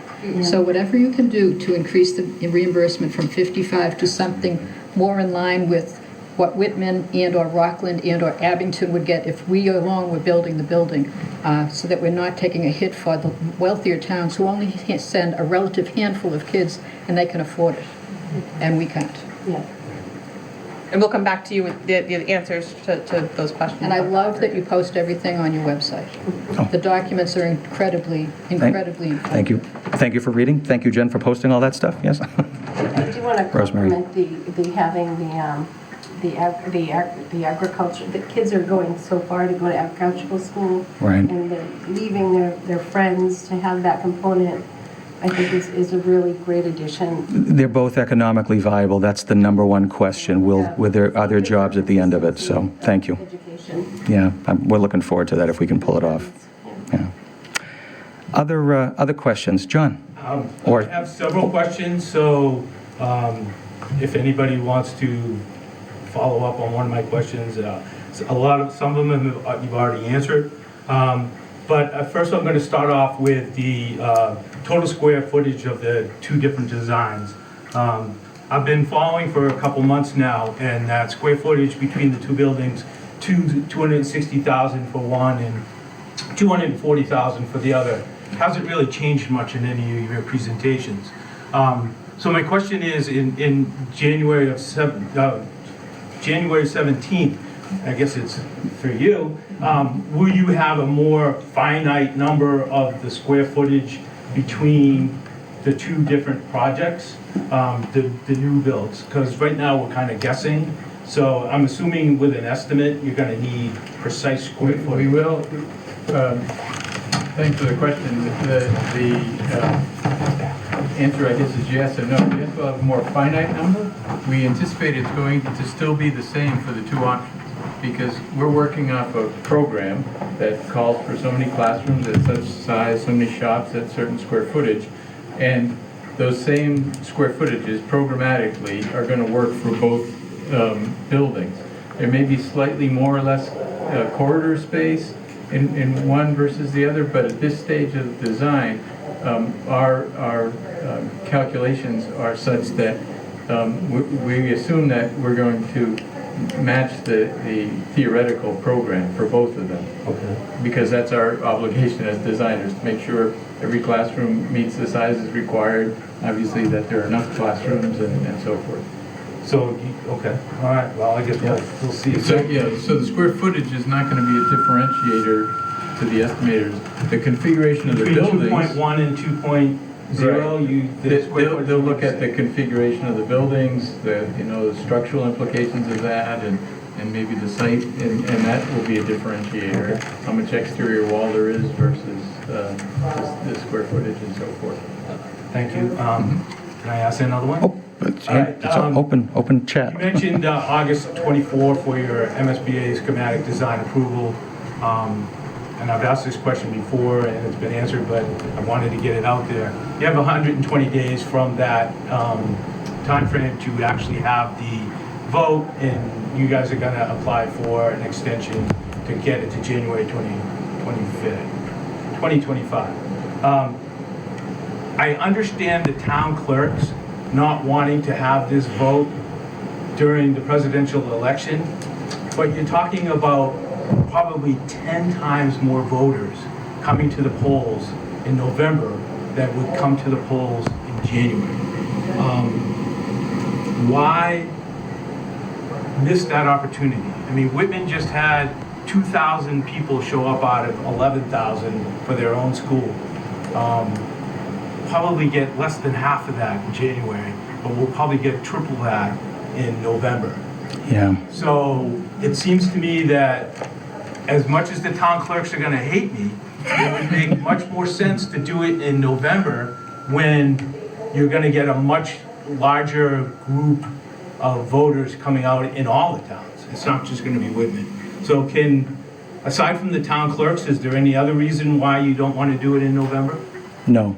So whatever you can do to increase the reimbursement from 55 to something more in line with what Whitman and/or Rockland and/or Abington would get if we alone were building the building, so that we're not taking a hit for the wealthier towns who only send a relative handful of kids and they can afford it, and we can't. Yeah. And we'll come back to you with the answers to those questions. And I love that you post everything on your website. The documents are incredibly informative. Thank you. Thank you for reading. Thank you, Jen, for posting all that stuff. Yes. I do want to Rosemary. compliment the having the agriculture. The kids are going so far to go to agricultural school, Right. and they're leaving their friends to have that component. I think is a really great addition. They're both economically viable. That's the number one question. Are there jobs at the end of it? So, thank you. Education. Yeah, we're looking forward to that if we can pull it off. Yeah. Other questions? John? I have several questions, so if anybody wants to follow up on one of my questions, some of them you've already answered. But first I'm going to start off with the total square footage of the two different designs. I've been following for a couple months now, and that square footage between the two buildings, 260,000 for one and 240,000 for the other, hasn't really changed much in any of your presentations. So my question is, in January 17th, I guess it's for you, will you have a more finite number of the square footage between the two different projects, the new builds? Because right now we're kind of guessing, so I'm assuming with an estimate, you're going to need precise square We footage. will, thanks for the question. The answer, I guess, is yes and no. Yes, we'll have a more finite number. We anticipate it's going to still be the same for the two options, because we're working off a program that calls for so many classrooms at such size, so many shops at certain square footage, and those same square footages programmatically are going to work for both buildings. There may be slightly more or less corridor space in one versus the other, but at this stage of design, our calculations are such that we assume that we're going to match the theoretical program for both of them. Okay. Because that's our obligation as designers, to make sure every classroom meets the sizes required, obviously that there are enough classrooms and so forth. So, okay, all right, well, I guess we'll see. So, yeah, so the square footage is not going to be a differentiator to the estimators. The configuration of the Between buildings. 2.1 and 2.0, the square footage. They'll look at the configuration of the buildings, the structural implications of that, and maybe the site, and that will be a differentiator. Okay. How much exterior wall there is versus the square footage and so forth. Thank you. Can I ask another one? Oh, it's All right, it's an open You chat. mentioned August 24 for your MSBA schematic design approval. And I've asked this question before and it's been answered, but I wanted to get it out there. You have 120 days from that timeframe to actually have the vote, and you guys are going to apply for an extension to get it to January 2025. I understand the town clerks not wanting to have this vote during the presidential election, but you're talking about probably 10 times more voters coming to the polls in November that would come to the polls in January. Why miss that opportunity? I mean, Whitman just had 2,000 people show up out of 11,000 for their own school. Probably get less than half of that in January, but we'll probably get triple that in November. Yeah. So it seems to me that as much as the town clerks are going to hate me, it would make much more sense to do it in November when you're going to get a much larger group of voters coming out in all the towns. It's not just going to be Whitman. So aside from the town clerks, is there any other reason why you don't want to do it in November? No.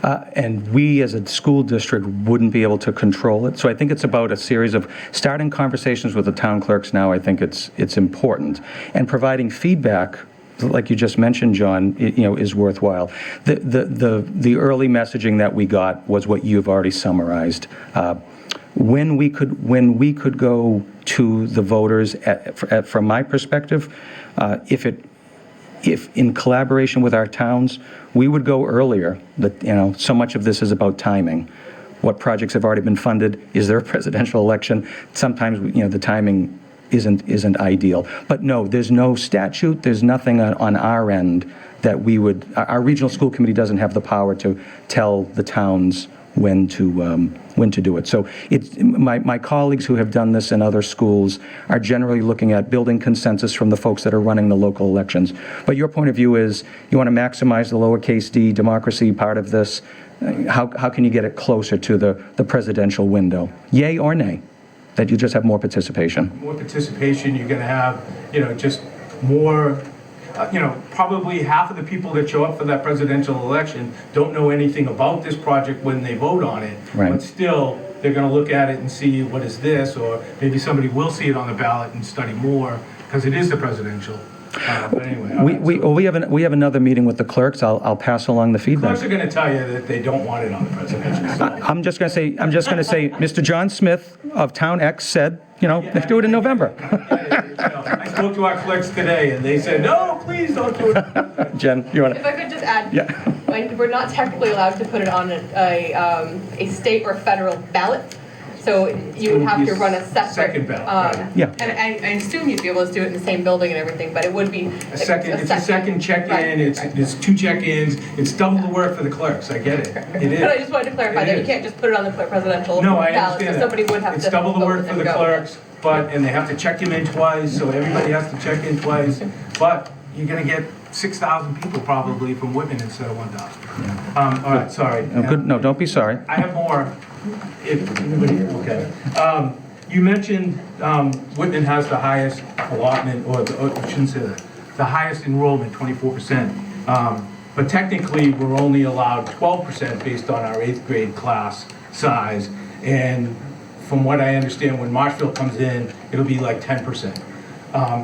And we, as a school district, wouldn't be able to control it. So I think it's about a series of starting conversations with the town clerks now. I think it's important. And providing feedback, like you just mentioned, John, is worthwhile. The early messaging that we got was what you've already summarized. When we could go to the voters, from my perspective, if in collaboration with our towns, we would go earlier. That so much of this is about timing. What projects have already been funded? Is there a presidential election? Sometimes the timing isn't ideal. But no, there's no statute. There's nothing on our end that we would. Our regional school committee doesn't have the power to tell the towns when to do it. So my colleagues who have done this in other schools are generally looking at building consensus from the folks that are running the local elections. But your point of view is you want to maximize the lowercase d democracy part of this. How can you get it closer to the presidential window? Yay or nay? That you just have more participation. More participation, you're going to have, just more. Probably half of the people that show up for that presidential election don't know anything about this project when they vote on it. Right. But still, they're going to look at it and see what is this, or maybe somebody will see it on the ballot and study more because it is the presidential But anyway. We have another meeting with the clerks. I'll pass along the feedback. Clerks are going to tell you that they don't want it on the presidential side. I'm just going to say, Mr. John Smith of Town X said, let's do it in November. I spoke to our clerks today, and they said, no, please don't do it. Jen, you want If to? I could just add, Yeah. we're not technically allowed to put it on a state or federal ballot, so you would have to run a separate. Second ballot, right. Yeah. And I assume you'd be able to do it in the same building and everything, but it would be. It's a second check-in, it's 2 check-ins, it's double the work for the clerks, I get it. It But I is. just wanted to clarify It that you is. can't just put it on the presidential No, I ballot, understand so that. somebody would have to. It's double the vote work for and the go. clerks, and they have to check him in twice, so everybody has to check in twice. But you're gonna get 6,000 people probably from Whitman instead of 1,000. All right, sorry. Good. No, don't be sorry. I have more, if anybody, okay. You mentioned Whitman has the highest allotment, or I shouldn't say that, the highest enrollment, 24%. But technically, we're only allowed 12% based on our 8th grade class size. And from what I understand, when Marshfield comes in, it'll be like 10%.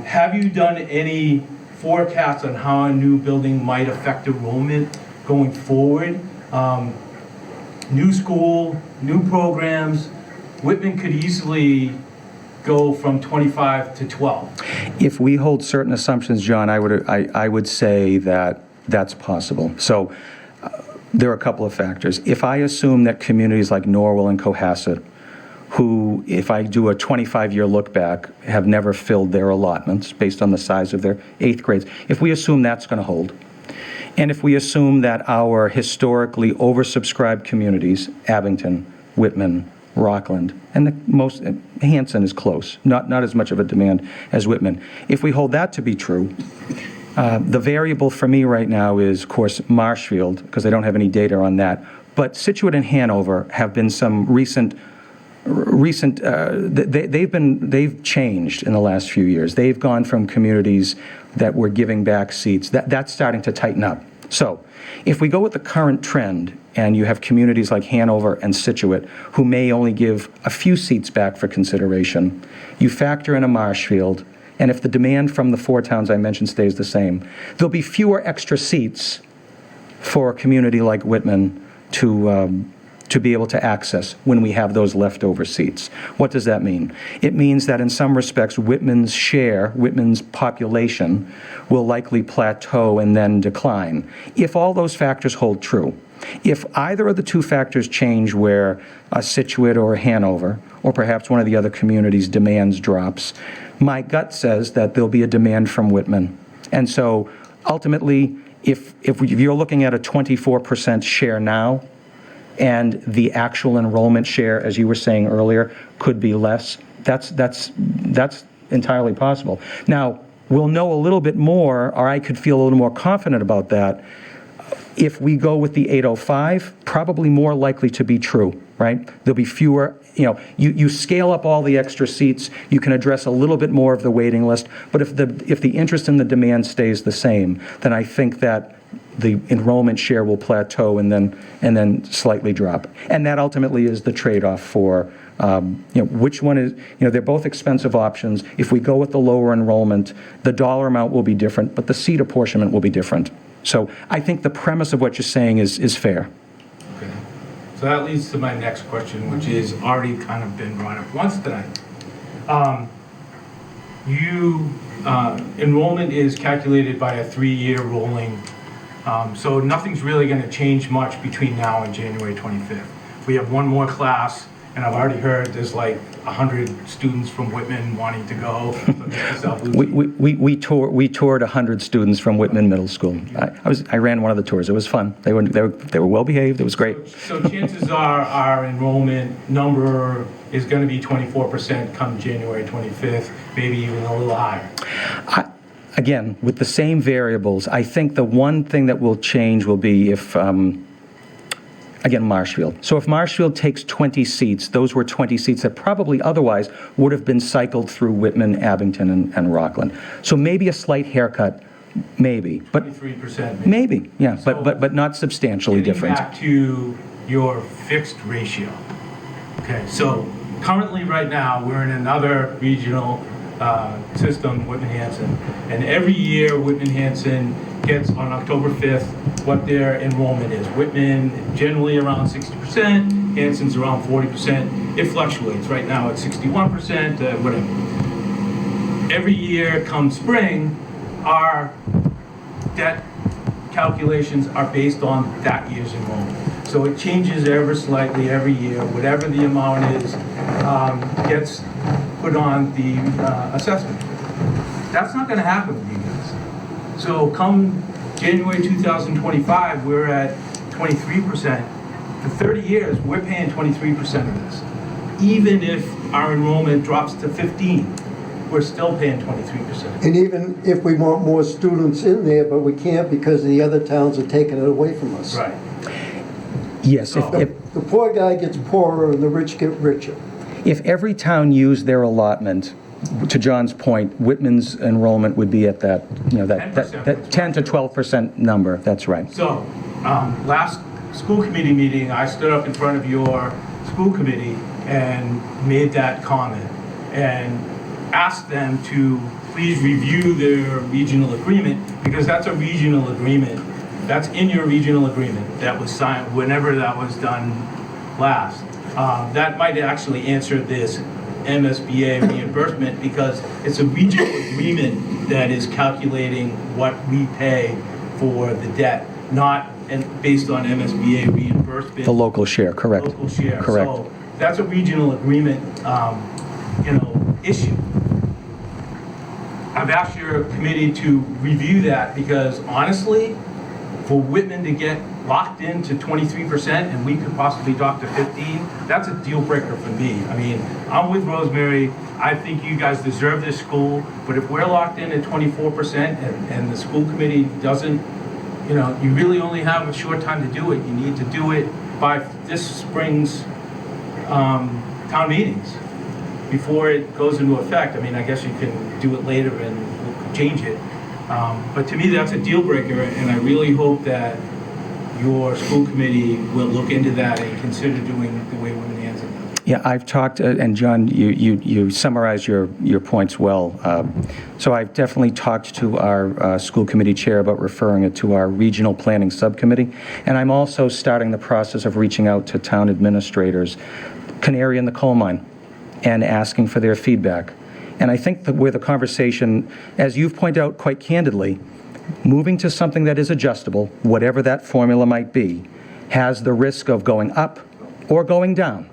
Have you done any forecasts on how a new building might affect enrollment going forward? New school, new programs, Whitman could easily go from 25 to 12. If we hold certain assumptions, John, I would say that that's possible. So there are a couple of factors. If I assume that communities like Norwell and Cohasset, who, if I do a 25-year look back, have never filled their allotments based on the size of their 8th grades, if we assume that's going to hold, and if we assume that our historically oversubscribed communities, Abington, Whitman, Rockland, and Hanson is close, not as much of a demand as Whitman. If we hold that to be true, the variable for me right now is, of course, Marshfield, because I don't have any data on that. But Scituate and Hanover have been some recent. They've changed in the last few years. They've gone from communities that were giving back seats. That's starting to tighten up. So, if we go with the current trend, and you have communities like Hanover and Scituate who may only give a few seats back for consideration, you factor in a Marshfield. And if the demand from the 4 towns I mentioned stays the same, there'll be fewer extra seats for a community like Whitman to be able to access when we have those leftover seats. What does that mean? It means that in some respects, Whitman's population will likely plateau and then decline. If all those factors hold true, if either of the 2 factors change where a Scituate or a Hanover, or perhaps one of the other communities' demands drops, my gut says that there'll be a demand from Whitman. And so ultimately, if you're looking at a 24% share now, and the actual enrollment share, as you were saying earlier, could be less, that's entirely possible. Now, we'll know a little bit more, or I could feel a little more confident about that, if we go with the 805, probably more likely to be true, right? There'll be fewer, you scale up all the extra seats, you can address a little bit more of the waiting list, but if the interest and the demand stays the same, then I think that the enrollment share will plateau and then slightly drop. And that ultimately is the trade-off for, which one is, they're both expensive options. If we go with the lower enrollment, the dollar amount will be different, but the seat apportionment will be different. So I think the premise of what you're saying is fair. Okay. So that leads to my next question, which is already kind of been brought up once tonight. Enrollment is calculated by a 3-year rolling, so nothing's really going to change much between now and January 25th. We have one more class, and I've already heard there's like 100 students from Whitman wanting to go. We toured 100 students from Whitman Middle School. I ran one of the tours. It was fun. They were well behaved. It was great. So chances are our enrollment number is going to be 24% come January 25th, maybe even a little higher. Again, with the same variables, I think the one thing that will change will be if, again, Marshfield. So if Marshfield takes 20 seats, those were 20 seats that probably otherwise would have been cycled through Whitman, Abington, and Rockland. So maybe a slight haircut, maybe. But 23%. maybe, yeah, but not substantially different. Getting back to your fixed ratio. Okay, so currently right now, we're in another regional system, Whitman-Hanson. And every year, Whitman-Hanson gets on October 5th what their enrollment is. Whitman generally around 60%, Hanson's around 40%. It fluctuates. Right now it's 61%, whatever. Every year come spring, our debt calculations are based on that year's enrollment. So it changes ever slightly every year. Whatever the amount is gets put on the assessment. That's not going to happen with you guys. So come January 2025, we're at 23%. For 30 years, we're paying 23% of this. Even if our enrollment drops to 15, we're still paying 23%. And even if we want more students in there, but we can't because the other towns are taking it away from us. Right. Yes, The poor guy gets poorer and the rich get richer. if every town used their allotment, to John's point, Whitman's enrollment would be at that, that 10 to 12% number. That's right. So, last school committee meeting, I stood up in front of your school committee and made that comment and asked them to please review their regional agreement, because that's a regional agreement. That's in your regional agreement that was signed whenever that was done last. That might actually answer this MSBA reimbursement, because it's a regional agreement that is calculating what we pay for the debt, not based on MSBA reimbursement. The local share, correct. Local share. Correct. So that's a regional agreement, issue. I've asked your committee to review that, because honestly, for Whitman to get locked into 23% and we could possibly drop to 15, that's a deal breaker for me. I mean, I'm with Rosemary. I think you guys deserve this school, but if we're locked in at 24% and the school committee doesn't, you really only have a short time to do it. You need to do it by this spring's town meetings before it goes into effect. I mean, I guess you can do it later and change it. But to me, that's a deal breaker, and I really hope that your school committee will look into that and consider doing the way Whitman-Hanson does. Yeah, I've talked, and John, you summarized your points well. So I've definitely talked to our school committee chair about referring it to our regional planning subcommittee, and I'm also starting the process of reaching out to town administrators, canary in the coal mine, and asking for their feedback. And I think that where the conversation, as you've pointed out quite candidly, moving to something that is adjustable, whatever that formula might be, has the risk of going up or going down.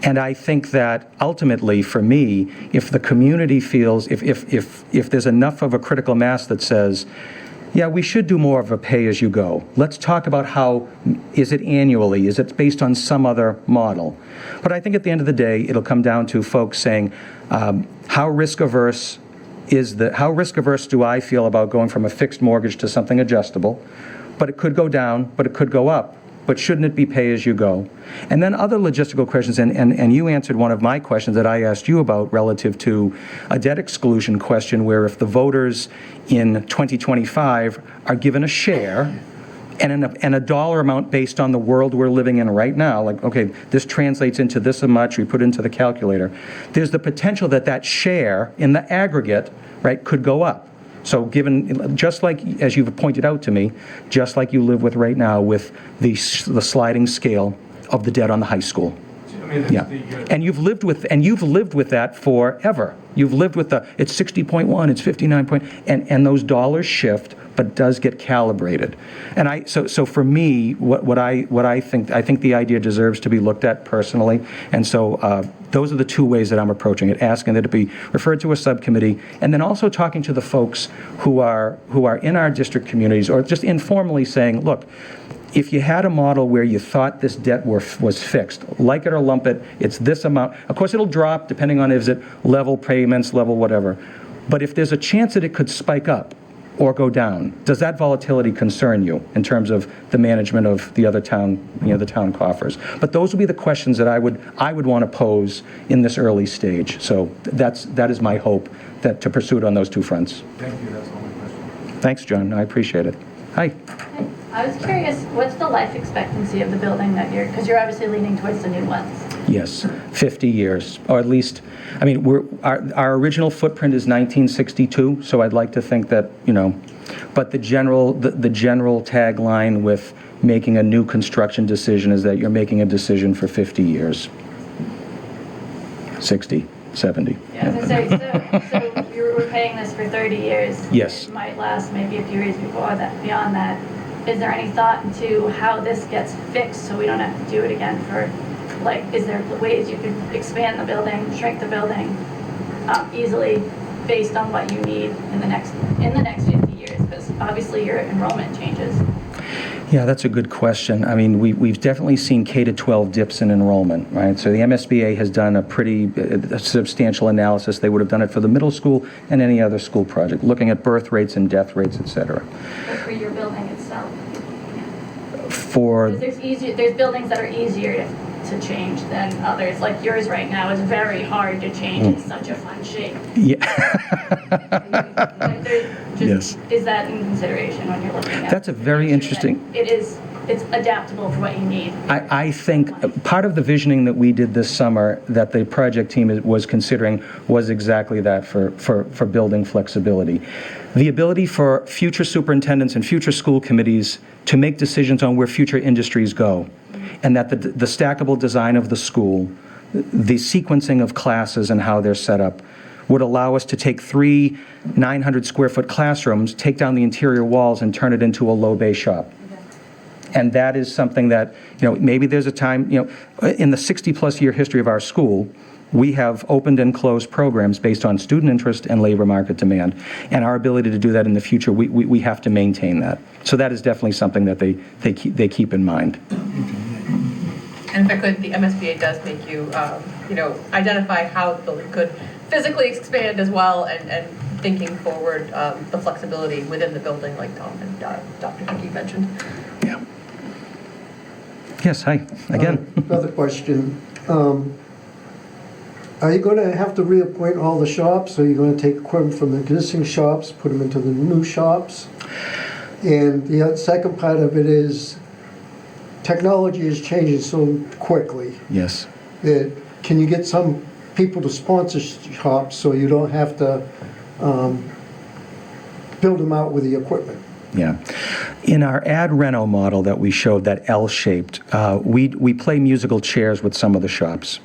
And I think that ultimately, for me, if the community feels, if there's enough of a critical mass that says, yeah, we should do more of a pay-as-you-go. Let's talk about how, is it annually? Is it based on some other model? But I think at the end of the day, it'll come down to folks saying, how risk-averse do I feel about going from a fixed mortgage to something adjustable? But it could go down, but it could go up. But shouldn't it be pay-as-you-go? And then other logistical questions, and you answered one of my questions that I asked you about relative to a debt exclusion question, where if the voters in 2025 are given a share and a dollar amount based on the world we're living in right now, like, okay, this translates into this much, we put it into the calculator, there's the potential that that share in the aggregate, right, could go up. So given, just like, as you've pointed out to me, just like you live with right now with the sliding scale of the debt on the high school. I mean, Yeah, and you've lived with that forever. You've lived with it's 60.1, it's 59 point, and those dollars shift, but does get calibrated. And so for me, what I think the idea deserves to be looked at personally. And so those are the two ways that I'm approaching it: asking that it be referred to a subcommittee, and then also talking to the folks who are in our district communities, or just informally saying, look, if you had a model where you thought this debt was fixed, like it or lump it, it's this amount. Of course, it'll drop depending on is it level payments, level whatever. But if there's a chance that it could spike up or go down, does that volatility concern you in terms of the management of the other town, the town coffers? But those would be the questions that I would want to pose in this early stage. So that is my hope, that to pursue it on those two fronts. Thank you, that's all my question. Thanks, John. I appreciate it. Hi. I was curious, what's the life expectancy of the building that because you're obviously leaning towards the new ones? Yes, 50 years, or at least, I mean, our original footprint is 1962, so I'd like to think that, but the general tagline with making a new construction decision is that you're making a decision for 50 years. 60, 70. Yeah, I was gonna say, so you were paying this for 30 years. Yes. It might last maybe a few years before that, beyond that. Is there any thought into how this gets fixed so we don't have to do it again for, like, is there ways you could expand the building, shrink the building easily based on what you need in the next 50 years? Because obviously your enrollment changes. Yeah, that's a good question. I mean, we've definitely seen K-12 dips in enrollment, right? So the MSBA has done a pretty substantial analysis. They would have done it for the middle school and any other school project, looking at birth rates and death rates, et cetera. But for your building itself. For... Because there's buildings that are easier to change than others. Like yours right now is very hard to change. It's such a fun shape. Yeah. Yes. Is that in consideration when you're looking at? That's a very interesting... It's adaptable for what you need. I think part of the visioning that we did this summer that the project team was considering was exactly that for building flexibility. The ability for future superintendents and future school committees to make decisions on where future industries go, and that the stackable design of the school, the sequencing of classes and how they're set up, would allow us to take 3 900-square-foot classrooms, take down the interior walls, and turn it into a low-bay shop. And that is something that, maybe there's a time, in the 60-plus year history of our school, we have opened and closed programs based on student interest and labor market demand. And our ability to do that in the future, we have to maintain that. So that is definitely something that they keep in mind. And if I could, the MSBA does make you, identify how the building could physically expand as well, and thinking forward, the flexibility within the building, like Tom and Dr. Hickey mentioned. Yeah. Yes, hi, again. Another question. Are you going to have to reappoint all the shops? Or are you going to take equipment from the existing shops, put them into the new shops? And the second part of it is, technology is changing so quickly. Yes. That can you get some people to sponsor shops so you don't have to build them out with the equipment? Yeah. In our ad reno model that we showed, that L-shaped, we play musical chairs with some of the shops.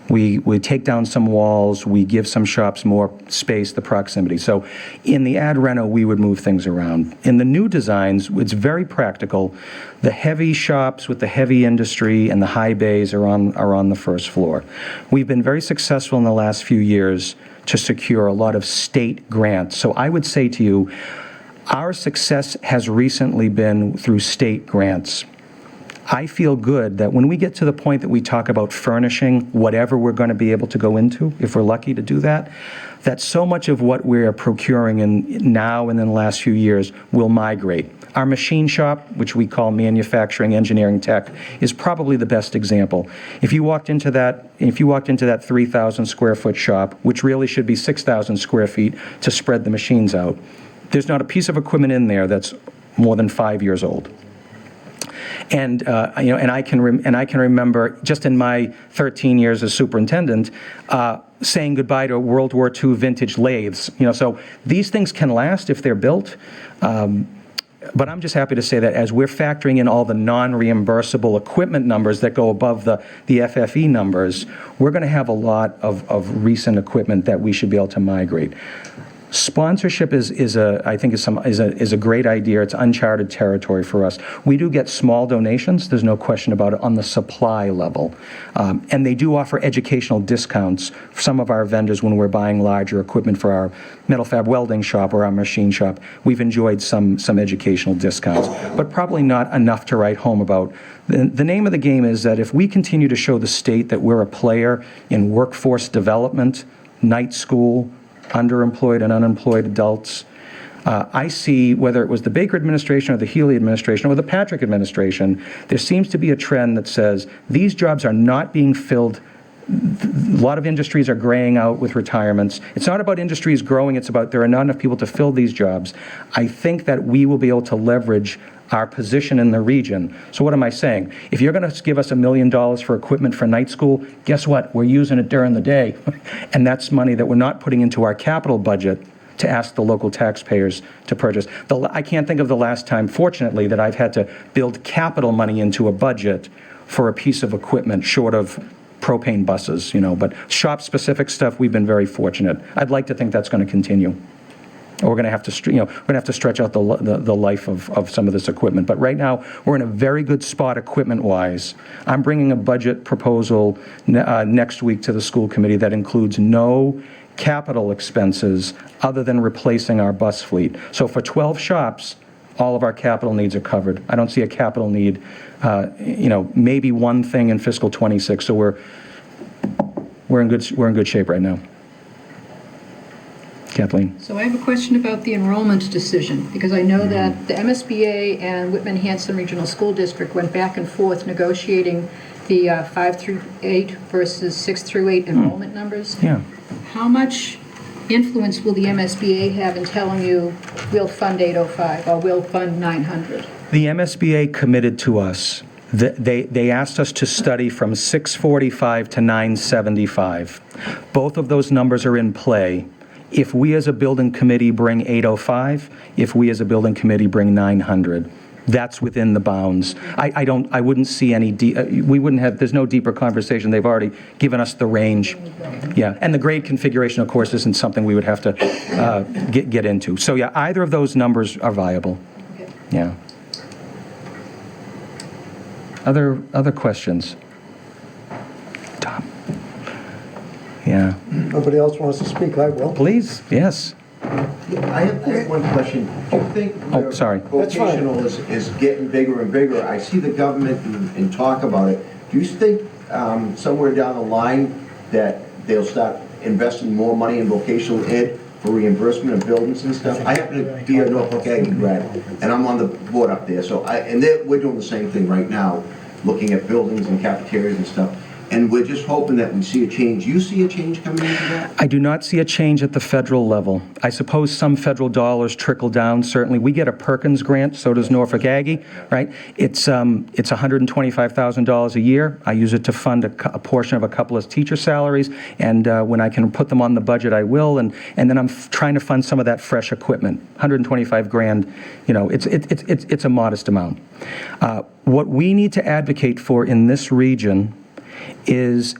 We take down some walls, we give some shops more space, the proximity. So in the ad reno, we would move things around. In the new designs, it's very practical. The heavy shops with the heavy industry and the high bays are on the first floor. We've been very successful in the last few years to secure a lot of state grants. So I would say to you, our success has recently been through state grants. I feel good that when we get to the point that we talk about furnishing whatever we're going to be able to go into, if we're lucky to do that, that so much of what we're procuring now and in the last few years will migrate. Our machine shop, which we call manufacturing, engineering, tech, is probably the best example. If you walked into that 3,000 square foot shop, which really should be 6,000 square feet to spread the machines out, there's not a piece of equipment in there that's more than 5 years old. And I can remember just in my 13 years as superintendent, saying goodbye to World War II vintage lathes. So these things can last if they're built. But I'm just happy to say that as we're factoring in all the non-reimbursable equipment numbers that go above the FFE numbers, we're going to have a lot of recent equipment that we should be able to migrate. Sponsorship is a great idea. It's uncharted territory for us. We do get small donations, there's no question about it, on the supply level. And they do offer educational discounts for some of our vendors when we're buying larger equipment for our metal fab welding shop or our machine shop. We've enjoyed some educational discounts, but probably not enough to write home about. The name of the game is that if we continue to show the state that we're a player in workforce development, night school, underemployed and unemployed adults. I see, whether it was the Baker administration or the Healy administration or the Patrick administration, there seems to be a trend that says these jobs are not being filled. A lot of industries are graying out with retirements. It's not about industries growing, it's about there are not enough people to fill these jobs. I think that we will be able to leverage our position in the region. So what am I saying? If you're going to give us $1 million for equipment for night school, guess what? We're using it during the day. And that's money that we're not putting into our capital budget to ask the local taxpayers to purchase. I can't think of the last time, fortunately, that I've had to build capital money into a budget for a piece of equipment short of propane buses, but shop-specific stuff, we've been very fortunate. I'd like to think that's going to continue. We're going to have to stretch out the life of some of this equipment. But right now, we're in a very good spot equipment-wise. I'm bringing a budget proposal next week to the school committee that includes no capital expenses other than replacing our bus fleet. So for 12 shops, all of our capital needs are covered. I don't see a capital need, maybe one thing in fiscal '26. So we're in good shape right now. Kathleen. So I have a question about the enrollment decision, because I know that the MSBA and Whitman-Hanson Regional School District went back and forth negotiating the 5 through 8 versus 6 through 8 enrollment numbers. Yeah. How much influence will the MSBA have in telling you we'll fund 805 or we'll fund 900? The MSBA committed to us. They asked us to study from 645 to 975. Both of those numbers are in play. If we as a building committee bring 805, if we as a building committee bring 900, that's within the bounds. I wouldn't see any, there's no deeper conversation. They've already given us the range. Yeah, and the grade configuration, of course, isn't something we would have to get into. So yeah, either of those numbers are viable. Okay. Yeah. Other questions? Tom? Yeah. Nobody else wants to speak, I will. Please, yes. I have one question. Do you think Oh, sorry. That's fine. vocational is getting bigger and bigger? I see the government and talk about it. Do you think somewhere down the line that they'll start investing more money in vocational ed for reimbursement of buildings and stuff? I happen to be a Norfolk Aggie grad, and I'm on the board up there. So we're doing the same thing right now, looking at buildings and cafeterias and stuff. And we're just hoping that we see a change. You see a change coming into that? I do not see a change at the federal level. I suppose some federal dollars trickle down, certainly. We get a Perkins grant, so does Norfolk Aggie, right? It's $125,000 a year. I use it to fund a portion of a couple of teacher salaries, and when I can put them on the budget, I will, and then I'm trying to fund some of that fresh equipment. 125 grand, it's a modest amount. What we need to advocate for in this region is,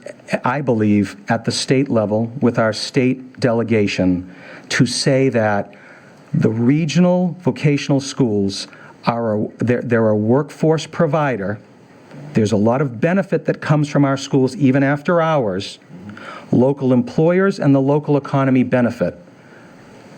I believe, at the state level with our state delegation, to say that the regional vocational schools they're a workforce provider. There's a lot of benefit that comes from our schools even after hours. Local employers and the local economy benefit.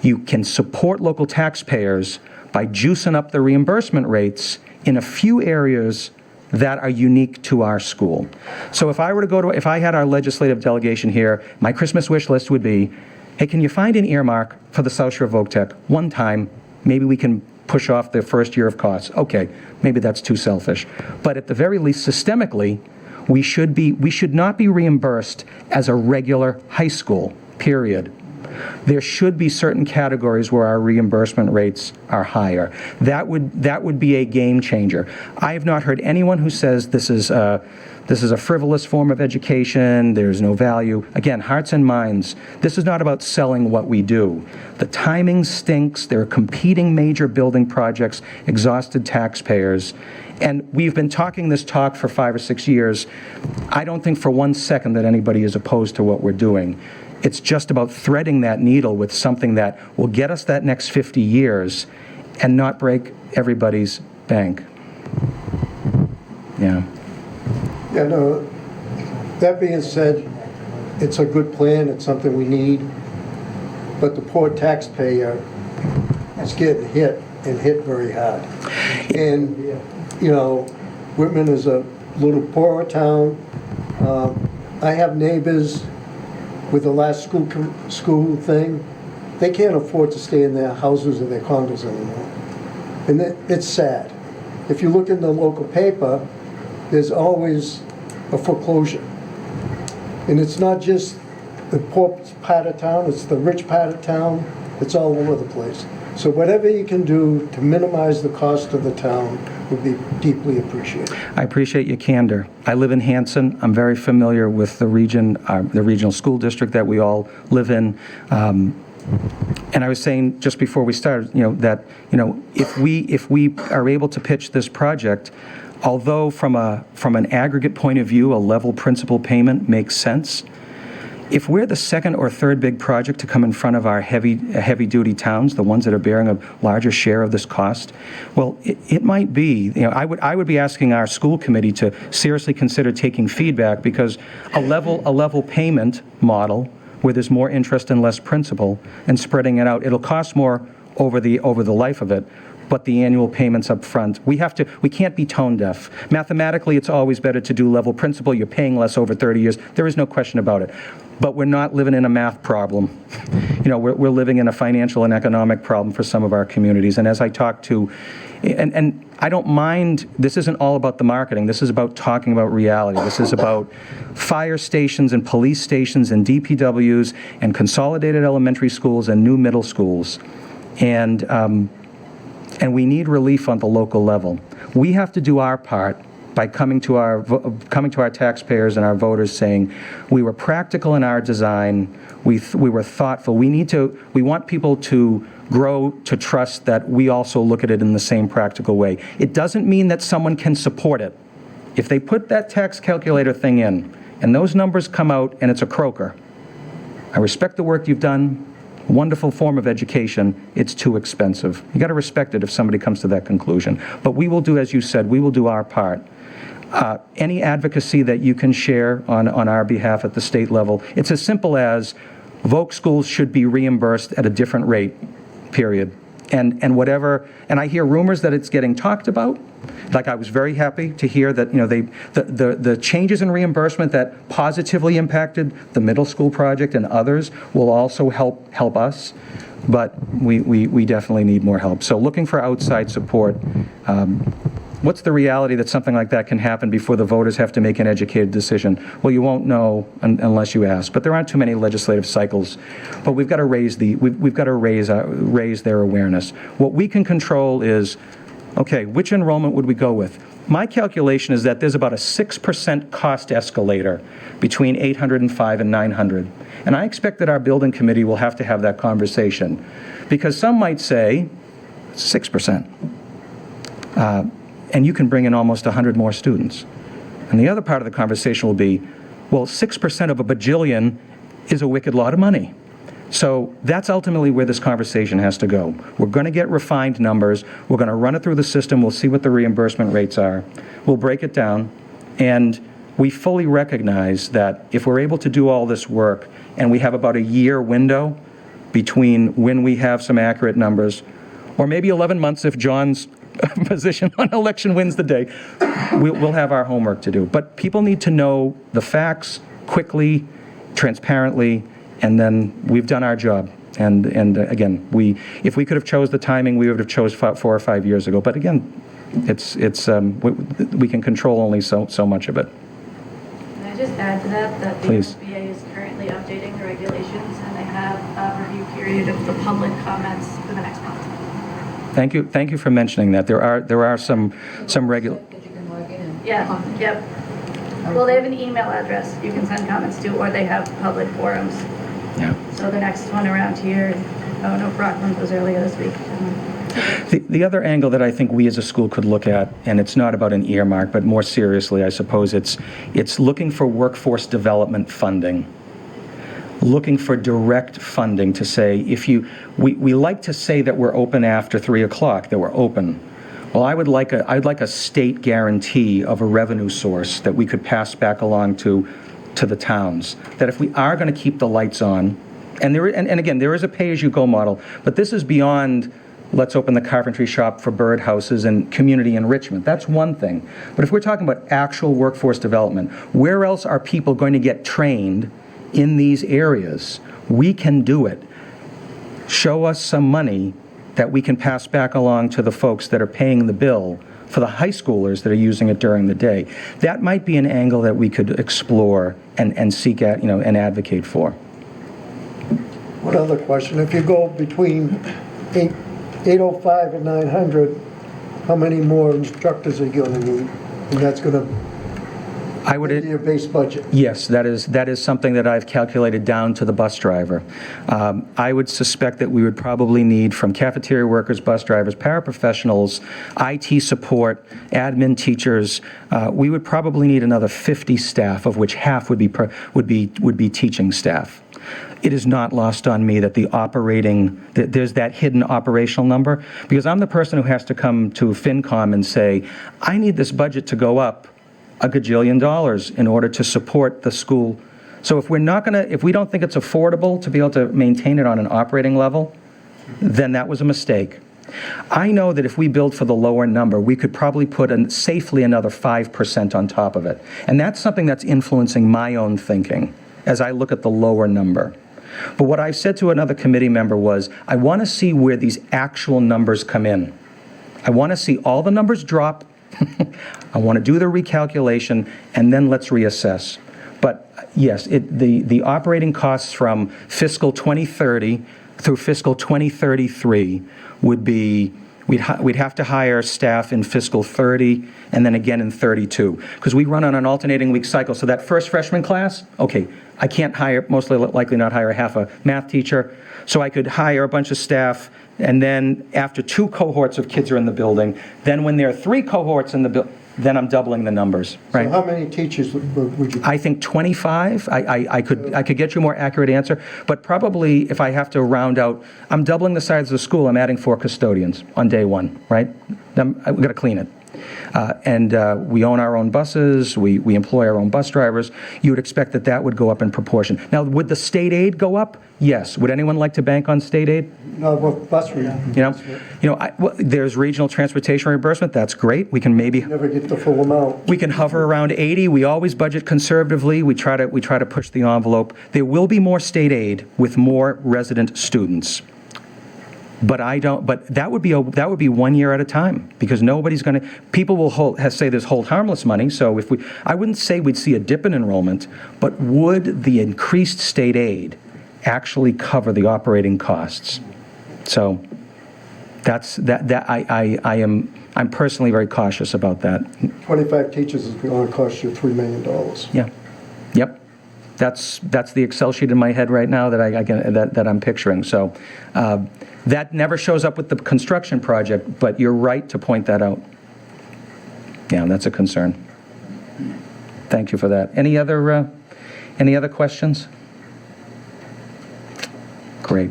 You can support local taxpayers by juicing up the reimbursement rates in a few areas that are unique to our school. So if I had our legislative delegation here, my Christmas wish list would be, hey, can you find an earmark for the South Shore Voc Tech one time? Maybe we can push off the first year of costs. Okay, maybe that's too selfish. But at the very least, systemically, we should not be reimbursed as a regular high school, period. There should be certain categories where our reimbursement rates are higher. That would be a game changer. I have not heard anyone who says this is a frivolous form of education, there's no value. Again, hearts and minds, this is not about selling what we do. The timing stinks, there are competing major building projects, exhausted taxpayers, and we've been talking this talk for 5 or 6 years. I don't think for 1 second that anybody is opposed to what we're doing. It's just about threading that needle with something that will get us that next 50 years and not break everybody's bank. Yeah. Yeah, no, that being said, it's a good plan, it's something we need, but the poor taxpayer is getting hit, and hit very hard. And, Whitman is a little poorer town. I have neighbors with the last school thing. They can't afford to stay in their houses or their condos anymore. And it's sad. If you look in the local paper, there's always a foreclosure. And it's not just the poor part of town, it's the rich part of town. It's all over the place. So whatever you can do to minimize the cost of the town would be deeply appreciated. I appreciate your candor. I live in Hanson. I'm very familiar with the region, the regional school district that we all live in. And I was saying just before we started, that, if we are able to pitch this project, although from an aggregate point of view, a level principal payment makes sense, if we're the second or third big project to come in front of our heavy-duty towns, the ones that are bearing a larger share of this cost, well, it might be, I would be asking our school committee to seriously consider taking feedback, because a level payment model where there's more interest and less principal and spreading it out, it'll cost more over the life of it, but the annual payments up front, we can't be tone deaf. Mathematically, it's always better to do level principal. You're paying less over 30 years. There is no question about it. But we're not living in a math problem. We're living in a financial and economic problem for some of our communities. And as I talk to, and I don't mind, this isn't all about the marketing. This is about talking about reality. This is about fire stations and police stations and DPWs and consolidated elementary schools and new middle schools. And we need relief on the local level. We have to do our part by coming to our taxpayers and our voters saying, we were practical in our design, we were thoughtful. We want people to grow to trust that we also look at it in the same practical way. It doesn't mean that someone can support it. If they put that tax calculator thing in, and those numbers come out and it's a croaker, I respect the work you've done, wonderful form of education, it's too expensive. You got to respect it if somebody comes to that conclusion. But we will do, as you said, we will do our part. Any advocacy that you can share on our behalf at the state level, it's as simple as Voc schools should be reimbursed at a different rate, period. And whatever, and I hear rumors that it's getting talked about. Like, I was very happy to hear that, the changes in reimbursement that positively impacted the middle school project and others will also help us, but we definitely need more help. So looking for outside support. What's the reality that something like that can happen before the voters have to make an educated decision? Well, you won't know unless you ask. But there aren't too many legislative cycles. But we've got to raise their awareness. What we can control is, okay, which enrollment would we go with? My calculation is that there's about a 6% cost escalator between 805 and 900. And I expect that our building committee will have to have that conversation, because some might say 6%. And you can bring in almost 100 more students. And the other part of the conversation will be, well, 6% of a bajillion is a wicked lot of money. So that's ultimately where this conversation has to go. We're going to get refined numbers. We're going to run it through the system. We'll see what the reimbursement rates are. We'll break it down. And we fully recognize that if we're able to do all this work, and we have about a year window between when we have some accurate numbers, or maybe 11 months if John's position on election wins the day, we'll have our homework to do. But people need to know the facts quickly, transparently, and then we've done our job. And again, if we could have chose the timing, we would have chose 4 or 5 years ago. But again, we can control only so much of it. Can I just add to that the Please. SBA is currently updating the regulations, and they have a review period of the public comments for the next month. Thank you for mentioning that. There are some regular. That you can log in and Yeah, comment. yep. Well, they have an email address you can send comments to, or they have public forums. Yeah. So the next one around here, oh no, Brockland was earlier this week. The other angle that I think we as a school could look at, and it's not about an earmark, but more seriously, I suppose, it's looking for workforce development funding. Looking for direct funding to say, we like to say that we're open after 3 o'clock, that we're open. Well, I'd like a state guarantee of a revenue source that we could pass back along to the towns. That if we are going to keep the lights on, and again, there is a pay-as-you-go model, but this is beyond, let's open the carpentry shop for birdhouses and community enrichment. That's one thing. But if we're talking about actual workforce development, where else are people going to get trained in these areas? We can do it. Show us some money that we can pass back along to the folks that are paying the bill for the high schoolers that are using it during the day. That might be an angle that we could explore and seek out, and advocate for. One other question, if you go between 805 and 900, how many more instructors are you gonna need? And that's gonna I would. be your base budget. Yes, that is something that I've calculated down to the bus driver. I would suspect that we would probably need from cafeteria workers, bus drivers, paraprofessionals, IT support, admin teachers, we would probably need another 50 staff, of which half would be teaching staff. It is not lost on me that there's that hidden operational number, because I'm the person who has to come to FinCom and say, I need this budget to go up $1 gajillion in order to support the school. So if we don't think it's affordable to be able to maintain it on an operating level, then that was a mistake. I know that if we build for the lower number, we could probably put safely another 5% on top of it. And that's something that's influencing my own thinking as I look at the lower number. But what I've said to another committee member was, I want to see where these actual numbers come in. I want to see all the numbers drop. I want to do the recalculation, and then let's reassess. But yes, the operating costs from fiscal 2030 through fiscal 2033 would be, we'd have to hire staff in fiscal 30 and then again in 32, because we run on an alternating week cycle. So that first freshman class, okay, I can't mostly likely not hire half a math teacher, so I could hire a bunch of staff. And then after 2 cohorts of kids are in the building, then when there are 3 cohorts in the building, then I'm doubling the numbers, right? So how many teachers would you? I think 25. I could get you a more accurate answer, but probably if I have to round out, I'm doubling the size of the school. I'm adding 4 custodians on day 1, right? Then we've got to clean it. And we own our own buses, we employ our own bus drivers. You would expect that would go up in proportion. Now, would the state aid go up? Yes. Would anyone like to bank on state aid? No, well, bus There's regional transportation reimbursement. That's great. We can maybe never get the full amount. we can hover around 80. We always budget conservatively. We try to push the envelope. There will be more state aid with more resident students. But that would be 1 year at a time, because nobody's going to, people will say there's hold harmless money. So I wouldn't say we'd see a dip in enrollment, but would the increased state aid actually cover the operating costs? So I'm personally very cautious about that. 25 teachers is going to cost you $3 million. Yeah. Yep. That's the Excel sheet in my head right now that I'm picturing. So that never shows up with the construction project, but you're right to point that out. Yeah, that's a concern. Thank you for that. Any other questions? Great.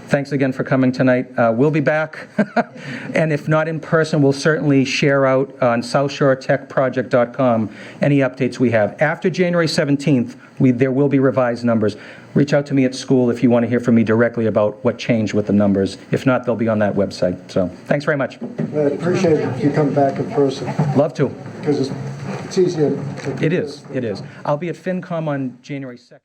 Thanks again for coming tonight. We'll be back, and if not in person, we'll certainly share out on SouthShoreTechProject.com any updates we have. After January 17th, there will be revised numbers. Reach out to me at school if you want to hear from me directly about what changed with the numbers. If not, they'll be on that website. So thanks very much. I appreciate it if you come back in person, Love to. because it's easier. It is. I'll be at FinCom on January 2nd.